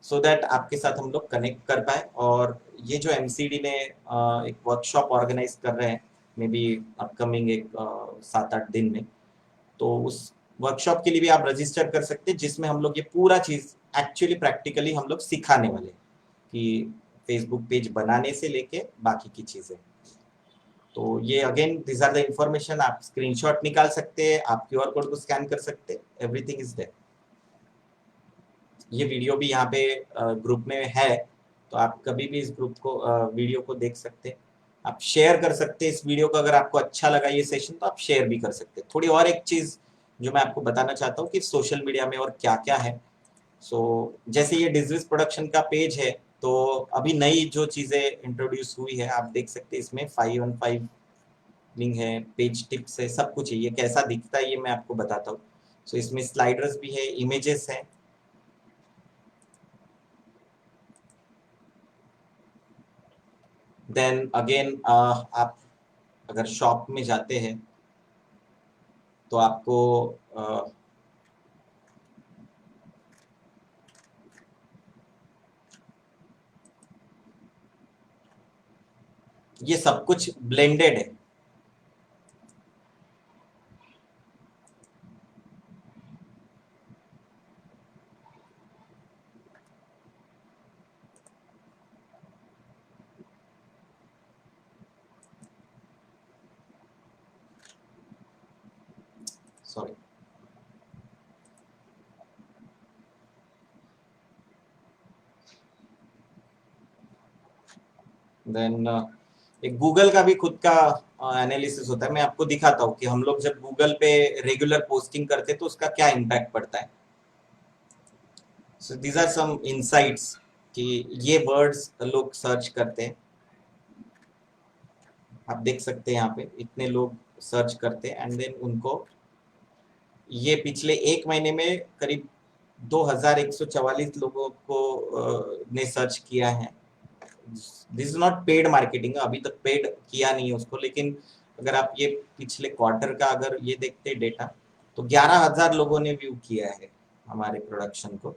सो दैट आपके साथ हम लोग कनेक्ट कर पाए। और ये जो MCD ने एक वर्कशॉप ऑर्गेनाइज कर रहे हैं मे बी अपकमिंग एक 7-8 दिन में, तो उस वर्कशॉप के लिए भी आप रजिस्टर कर सकते हैं जिसमें हम लोग ये पूरा चीज एक्चुअली प्रैक्टिकली हम लोग सिखाने वाले हैं कि फेसबुक पेज बनाने से लेके बाकी की चीजें। तो ये again this are the information, आप स्क्रीनशॉट निकाल सकते हैं, आप QR कोड को स्कैन कर सकते हैं, एवरीथिंग इज देयर। ये वीडियो भी यहाँ पे ग्रुप में है, तो आप कभी भी इस ग्रुप को वीडियो को देख सकते हैं। आप शेयर कर सकते हैं इस वीडियो को, अगर आपको अच्छा लगा ये सेशन तो आप शेयर भी कर सकते हैं। थोड़ी और एक चीज जो मैं आपको बताना चाहता हूँ कि सोशल मीडिया में और क्या क्या है। जैसे ये डिजिस प्रोडक्शन का पेज है, तो अभी नई जो चीजें इंट्रोड्यूस हुई है आप देख सकते हैं, इसमें 515 लिंक है, पेज टिप्स है, सब कुछ है। ये कैसा दिखता है ये मैं आपको बताता हूँ। इसमें स्लाइडर्स भी है, इमेजेस है। देन अगेन आप अगर शॉप में जाते हैं तो आपको ये सब कुछ ब्लेंडेड है। सॉरी, देन एक गूगल का भी खुद का एनालिसिस होता है। मैं आपको दिखाता हूँ कि हम लोग जब गूगल पे रेगुलर पोस्टिंग करते हैं तो उसका क्या इम्पैक्ट पड़ता है। So these are some insights कि ये वर्ड्स लोग सर्च करते हैं, आप देख सकते हैं यहाँ पे इतने लोग सर्च करते हैं एंड देन उनको ये पिछले एक महीने में करीब 2144 लोगों को ने सर्च किया है। This is not paid marketing, अभी तक पेड किया नहीं है उसको, लेकिन अगर आप ये पिछले क्वार्टर का अगर ये देखते डेटा तो 11,000 लोगों ने व्यू किया है हमारे प्रोडक्शन को,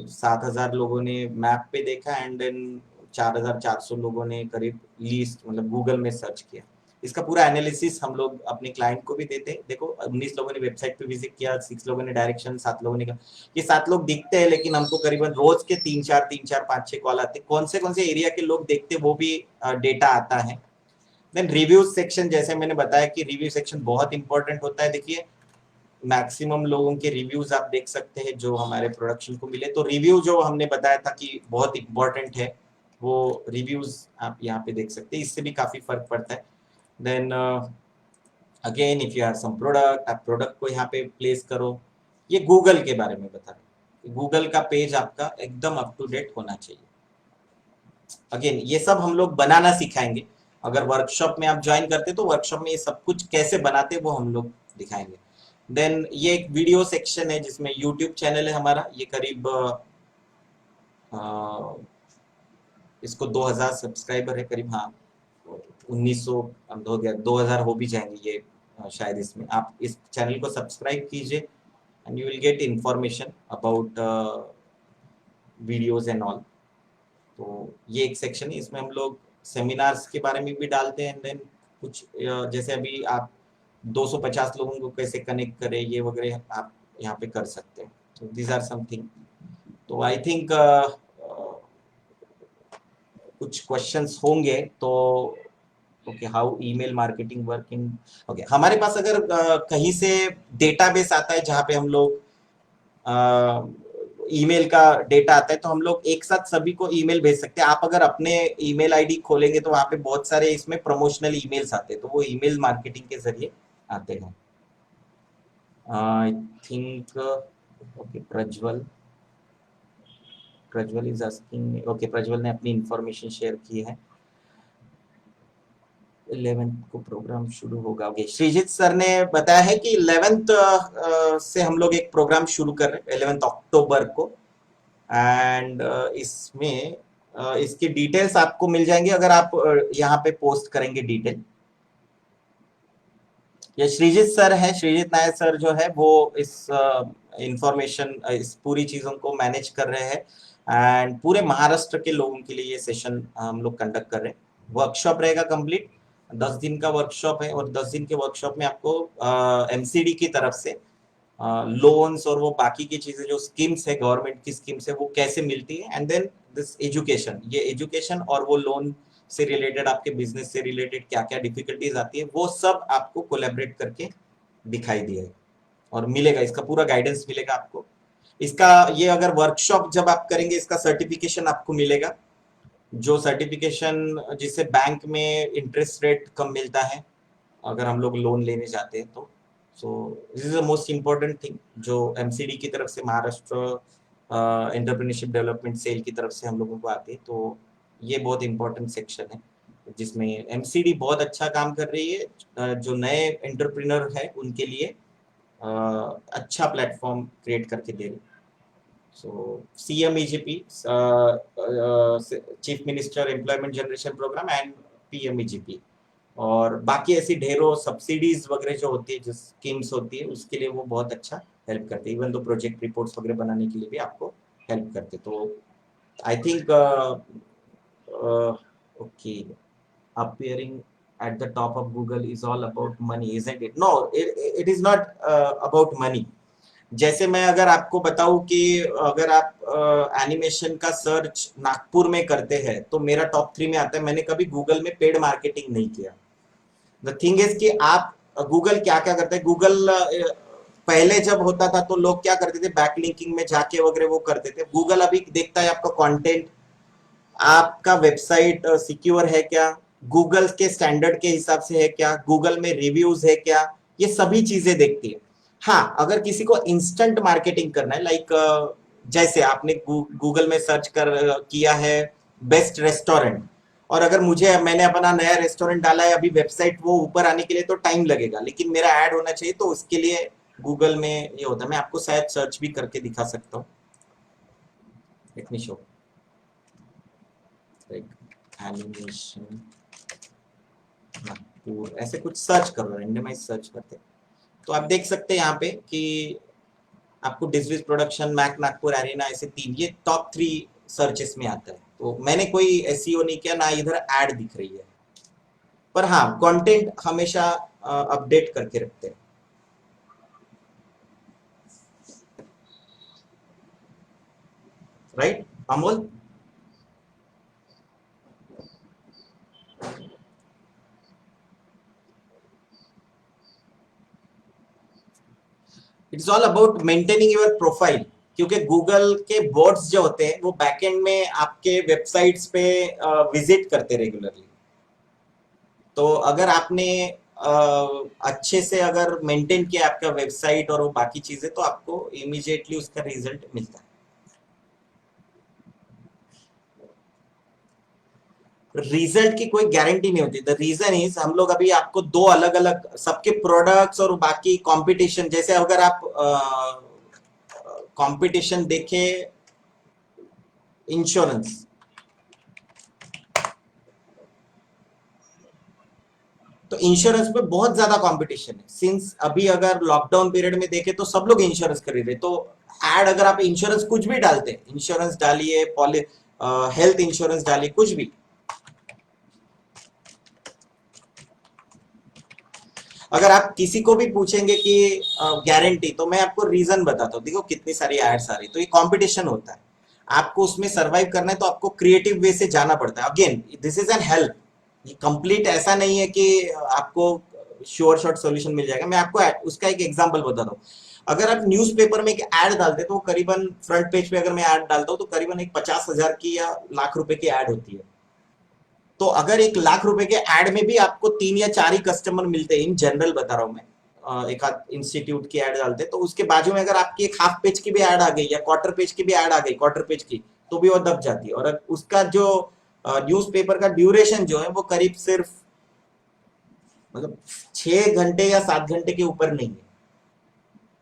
7,000 लोगों ने मैप पे देखा एंड देन 4,400 लोगों ने करीब लिस्ट मतलब गूगल में सर्च किया। इसका पूरा एनालिसिस हम लोग अपने क्लाइंट को भी देते हैं। देखो 19 लोगों ने वेबसाइट पे विजिट किया, 6 लोगों ने डायरेक्शन, 7 लोगों ने कहा। ये 7 लोग दिखते हैं लेकिन हमको करीबन रोज के 3-4 5-6 कॉल आते हैं। कौन से एरिया के लोग देखते वो भी डेटा आता है। देन रिव्यू सेक्शन, जैसे मैंने बताया कि रिव्यू सेक्शन बहुत इंपॉर्टेंट होता है। देखिए मैक्सिमम लोगों के रिव्यूज आप देख सकते हैं जो हमारे प्रोडक्शन को मिले। तो रिव्यू जो हमने बताया था कि बहुत इंपॉर्टेंट है, वो रिव्यूज आप यहाँ पे देख सकते हैं, इससे भी काफी फर्क पड़ता है। Then again if you have some product, आप प्रोडक्ट को यहाँ पे प्लेस करो। ये गूगल के बारे में बता रहे, गूगल का पेज आपका एकदम अप टू डेट होना चाहिए। अगेन ये सब हम लोग बनाना सिखाएंगे। अगर वर्कशॉप में आप ज्वाइन करते तो वर्कशॉप में ये सब कुछ कैसे बनाते वो हम लोग दिखाएंगे। देन ये एक वीडियो सेक्शन है जिसमें यूट्यूब चैनल है हमारा, ये करीब इसको 2000 सब्सक्राइबर है करीब, हाँ 1900 हो गया, 2000 हो भी जाएंगे ये शायद। इसमें आप इस चैनल को सब्सक्राइब कीजिए and you will get information about videos and all. तो ये एक सेक्शन है, इसमें हम लोग सेमिनार्स के बारे में भी डालते हैं एंड देन कुछ जैसे अभी आप 250 लोगों को कैसे कनेक्ट करें ये वगैरह आप यहाँ पे कर सकते हैं। तो दीज आर समथिंग। तो आई थिंक कुछ क्वेश्चंस होंगे तो okay, how email marketing work in. Okay, हमारे पास अगर कहीं से डेटाबेस आता है जहाँ पे हम लोग ईमेल का डेटा आता है तो हम लोग एक साथ सभी को ईमेल भेज सकते हैं। आप अगर अपने ईमेल आईडी खोलेंगे तो वहाँ पे बहुत सारे इसमें प्रमोशनल ईमेल्स आते हैं, तो वो ईमेल मार्केटिंग के जरिए आते हैं। I think okay, Prajwal is asking. Okay, Prajwal ने अपनी इंफॉर्मेशन शेयर की है। 11th को प्रोग्राम शुरू होगा। ओके, श्रीजीत सर ने बताया है कि 11th से हम लोग एक प्रोग्राम शुरू कर रहे हैं 11th अक्टूबर को एंड इसमें इसकी डिटेल्स आपको मिल जाएंगे अगर आप यहाँ पे पोस्ट करेंगे डिटेल। ये श्रीजीत सर है, श्रीजीत नायर सर जो है वो इस इंफॉर्मेशन इस पूरी चीजों को मैनेज कर रहे हैं एंड पूरे महाराष्ट्र के लोगों के लिए ये सेशन हम लोग कंडक्ट कर रहे हैं। वर्कशॉप रहेगा कंप्लीट, 10 दिन का वर्कशॉप है और 10 दिन के वर्कशॉप में आपको एमसीडी की तरफ से लोन्स और वो बाकी की चीजें जो स्कीम्स है, गवर्नमेंट की स्कीम्स है, वो कैसे मिलती है एंड देन दिस एजुकेशन, ये एजुकेशन और वो लोन से रिलेटेड आपके बिजनेस से रिलेटेड क्या क्या डिफिकल्टीज आती है वो सब आपको कोलैबोरेट करके दिखाई दिया है और मिलेगा, इसका पूरा गाइडेंस मिलेगा आपको। इसका ये अगर वर्कशॉप जब आप करेंगे इसका सर्टिफिकेशन आपको मिलेगा, जो सर्टिफिकेशन जिससे बैंक में इंटरेस्ट रेट कम मिलता है अगर हम लोग लोन लेने जाते हैं तो। सो this is the most important thing जो एमसीडी की तरफ से, महाराष्ट्र एंटरप्रेन्योरशिप डेवलपमेंट सेल की तरफ से हम लोगों को आती है। तो ये बहुत इंपॉर्टेंट सेक्शन है जिसमें एमसीडी बहुत अच्छा काम कर रही है। जो नए एंटरप्रेन्योर है उनके लिए अच्छा प्लेटफॉर्म क्रिएट करके दे रही है। So CMEGP, chief minister employment generation programme and PMEGP और बाकी ऐसी ढेरों सब्सिडीज वगैरह जो होती है, जो स्कीम्स होती है उसके लिए वो बहुत अच्छा हेल्प करते हैं। इवन तो प्रोजेक्ट रिपोर्ट्स वगैरह बनाने के लिए भी आपको हेल्प करते। तो I think okay, appearing at the top of Google is all about money, isn't it? No, it is not about money. जैसे मैं अगर आपको बताऊं कि अगर आप एनिमेशन का सर्च नागपुर में करते हैं तो मेरा टॉप 3 में आता है। मैंने कभी गूगल में पेड मार्केटिंग नहीं किया। द थिंग इज कि आप गूगल क्या क्या करते हैं, गूगल पहले जब होता था तो लोग क्या करते थे, बैकलिंकिंग में जाके वगैरह वो करते थे। गूगल अभी देखता है आपका कंटेंट, आपका वेबसाइट सिक्योर है क्या, गूगल के स्टैंडर्ड के हिसाब से है क्या, गूगल में रिव्यूज है क्या, ये सभी चीजें देखती है। हाँ, अगर किसी को इंस्टेंट मार्केटिंग करना है, लाइक जैसे आपने गूगल में सर्च किया है बेस्ट रेस्टोरेंट, और अगर मैंने अपना नया रेस्टोरेंट डाला है, अभी वेबसाइट वो ऊपर आने के लिए तो टाइम लगेगा, लेकिन मेरा ऐड होना चाहिए, तो उसके लिए गूगल में ये होता है। मैं आपको शायद सर्च भी करके दिखा सकता हूँ। Let me show animation Nagpur, ऐसे कुछ सर्च करो, रैंडमाइज सर्च करते, तो आप देख सकते हैं यहाँ पे कि आपको डिसविज प्रोडक्शन, मैक नागपुर एरिना, ऐसे 3 ये टॉप 3 सर्चेस में आता है। तो मैंने कोई एसईओ नहीं किया, ना इधर ऐड दिख रही है, पर हाँ कंटेंट हमेशा अपडेट करके रखते हैं। Right Amol? It's all about maintaining your profile, क्योंकि गूगल के बोट्स जो होते हैं वो बैकएंड में आपके वेबसाइट्स पे विजिट करते रेगुलरली। तो अगर आपने अच्छे से अगर मेंटेन किया आपका वेबसाइट और वो बाकी चीजें, तो आपको इमीडिएटली उसका रिजल्ट मिलता है। रिजल्ट की कोई गारंटी नहीं होती। द रीजन इज, हम लोग अभी आपको 2 अलग अलग सबके प्रोडक्ट्स और बाकी कंपटीशन, जैसे अगर आप कंपटीशन देखें इंश्योरेंस, तो इंश्योरेंस में बहुत ज्यादा कंपटीशन है। सिंस अभी अगर लॉकडाउन पीरियड में देखें तो सब लोग इंश्योरेंस खरीद रहे, तो एड अगर आप इंश्योरेंस कुछ भी डालते हैं, इंश्योरेंस डालिए, हेल्थ इंश्योरेंस डालिए, कुछ भी, अगर आप किसी को भी पूछेंगे कि गारंटी, तो मैं आपको रीजन बताता हूँ। देखो कितनी सारी एड्स आ रही, तो ये कंपटीशन होता है, आपको उसमें सरवाइव करना है, तो आपको क्रिएटिव वे से जाना पड़ता है। Again this is an help, ये कंप्लीट ऐसा नहीं है कि आपको श्योर शॉर्ट सॉल्यूशन मिल जाएगा। मैं आपको उसका एक एग्जांपल बताता हूँ। अगर आप न्यूज़पेपर में एक ऐड डालते, तो करीबन फ्रंट पेज पे अगर मैं ऐड डालता हूँ, तो करीबन एक 50,000 की या लाख रुपए की ऐड होती है। तो अगर 1 लाख रुपए के ऐड में भी आपको 3 या 4 ही कस्टमर मिलते हैं, इन जनरल बता रहा हूं मैं, एक आध इंस्टीट्यूट की ऐड डालते, तो उसके बाजू में अगर आपकी एक हाफ पेज की भी ऐड आ गई या क्वार्टर पेज की भी ऐड आ गई, क्वार्टर पेज की, तो भी वो दब जाती है। और उसका जो न्यूज़पेपर का ड्यूरेशन जो है वो करीब सिर्फ मतलब 6 घंटे या 7 घंटे के ऊपर नहीं है।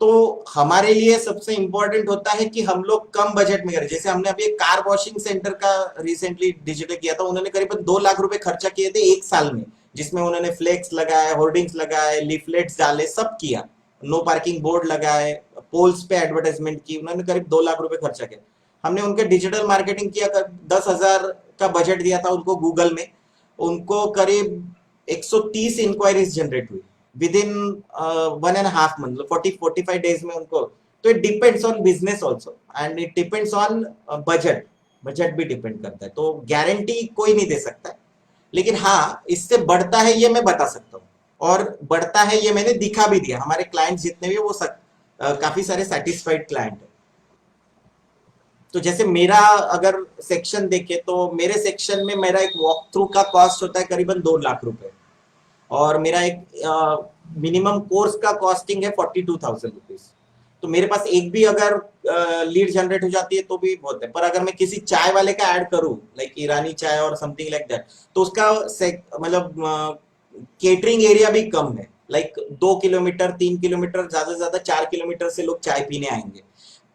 तो हमारे लिए सबसे इंपॉर्टेंट होता है कि हम लोग कम बजट में करें। जैसे हमने अभी एक कार वॉशिंग सेंटर का रिसेंटली डिजिटल किया था, उन्होंने करीबन 2 लाख रुपए खर्चा किए थे 1 साल में, जिसमें उन्होंने फ्लेक्स लगाए, होर्डिंग्स लगाए, लीफलेट्स डाले, सब किया, नो पार्किंग बोर्ड लगाए, पोल्स पे एडवर्टाइजमेंट की, उन्होंने करीब 2 लाख रुपए खर्चा किया। हमने उनके डिजिटल मार्केटिंग किया, 10,000 का बजट दिया था उनको गूगल में, उनको करीब 130 इंक्वायरीज जनरेट हुई विद इन 1.5 मंथ, मतलब 40-45 डेज में उनको। तो it depends on business also, and it depends on budget भी डिपेंड करता है। तो गारंटी कोई नहीं दे सकता, लेकिन हाँ इससे बढ़ता है ये मैं बता सकता हूँ, और बढ़ता है ये मैंने दिखा भी दिया। हमारे क्लाइंट जितने भी वो काफी सारे सेटिस्फाइड क्लाइंट है। तो जैसे मेरा अगर सेक्शन देखे, तो मेरे सेक्शन में मेरा एक वॉक थ्रू का कॉस्ट होता है करीबन 2 लाख रुपए, और मेरा एक मिनिमम कोर्स का कॉस्टिंग है 42,000 रुपीज। तो मेरे पास एक भी अगर लीड जनरेट हो जाती है तो भी बहुत है। पर अगर मैं किसी चाय वाले का ऐड करूं, लाइक ईरानी चाय और समथिंग लाइक दैट, तो उसका मतलब केटरिंग एरिया भी कम है, लाइक 2 किलोमीटर 3 किलोमीटर, ज्यादा से ज्यादा 4 किलोमीटर से लोग चाय पीने आएंगे।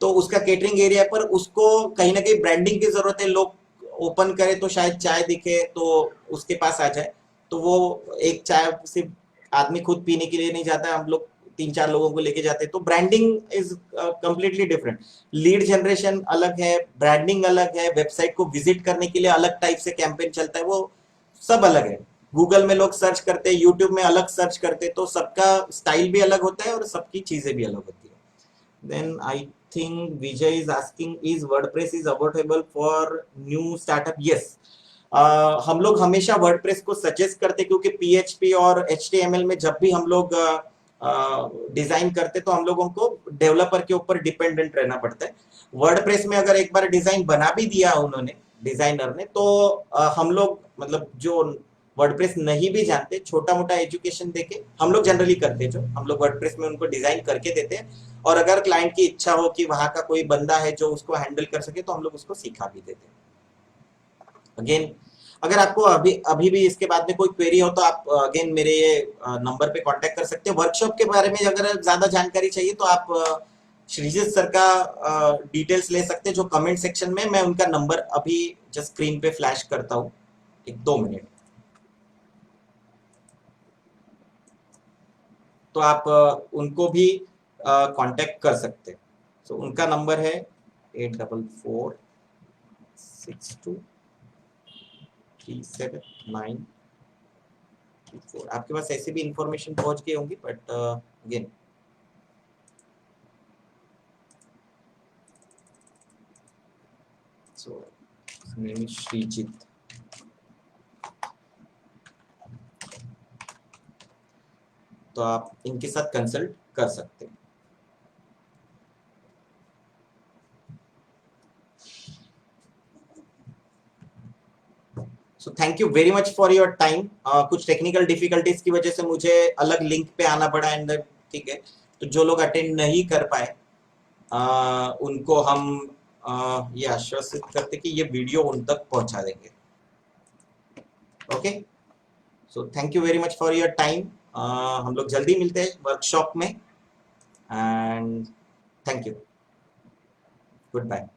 तो उसका केटरिंग एरिया पर उसको कहीं ना कहीं ब्रांडिंग की जरूरत है, लोग ओपन करे तो शायद चाय दिखे तो उसके पास आ जाए। तो वो एक चाय सिर्फ आदमी खुद पीने के लिए नहीं जाता है, हम लोग 3-4 लोगों को लेके जाते हैं। तो branding is completely different. Lead generation अलग है, ब्रांडिंग अलग है, वेबसाइट को विजिट करने के लिए अलग टाइप से कैंपेन चलता है, वो सब अलग है। गूगल में लोग सर्च करते हैं, यूट्यूब में अलग सर्च करते हैं, तो सबका स्टाइल भी अलग होता है और सबकी चीजें भी अलग होती है। Then I think Vijay is asking, is WordPress is affordable for new startup? Yes, हम लोग हमेशा वर्डप्रेस को सजेस्ट करते, क्योंकि PHP और HTML में जब भी हम लोग डिजाइन करते तो हम लोगों को डेवलपर के ऊपर डिपेंडेंट रहना पड़ता है। वर्डप्रेस में अगर एक बार डिजाइन बना भी दिया उन्होंने, डिजाइनर ने, तो हम लोग मतलब जो वर्डप्रेस नहीं भी जानते, छोटा मोटा एजुकेशन देके हम लोग जनरली करते हैं, जो हम लोग वर्डप्रेस में उनको डिजाइन करके देते हैं, और अगर क्लाइंट की इच्छा हो कि वहां का कोई बंदा है जो उसको हैंडल कर सके तो हम लोग उसको सिखा भी देते हैं। अगेन अगर आपको अभी अभी भी इसके बाद में कोई क्वेरी हो तो आप अगेन मेरे नंबर पे कांटेक्ट कर सकते हो। वर्कशॉप के बारे में अगर ज्यादा जानकारी चाहिए तो आप श्रीजीत सर का डिटेल्स ले सकते हैं, जो कमेंट सेक्शन में मैं उनका नंबर अभी जस्ट स्क्रीन पे फ्लैश करता हूँ, 1-2 मिनट। तो आप उनको भी कांटेक्ट कर सकते हैं। तो उनका नंबर है 8446237934। आपके पास ऐसे भी इंफॉर्मेशन पहुंच गई होंगी, but again so name is Shrijeet. तो आप इनके साथ कंसल्ट कर सकते हैं। So thank you very much for your time. कुछ टेक्निकल डिफिकल्टीज की वजह से मुझे अलग लिंक पे आना पड़ा, एंड ठीक है, तो जो लोग अटेंड नहीं कर पाए उनको हम ये आश्वासित करते कि ये वीडियो उन तक पहुंचा देंगे। Okay, so thank you very much for your time. हम लोग जल्दी मिलते हैं वर्कशॉप में, and thank you, good bye.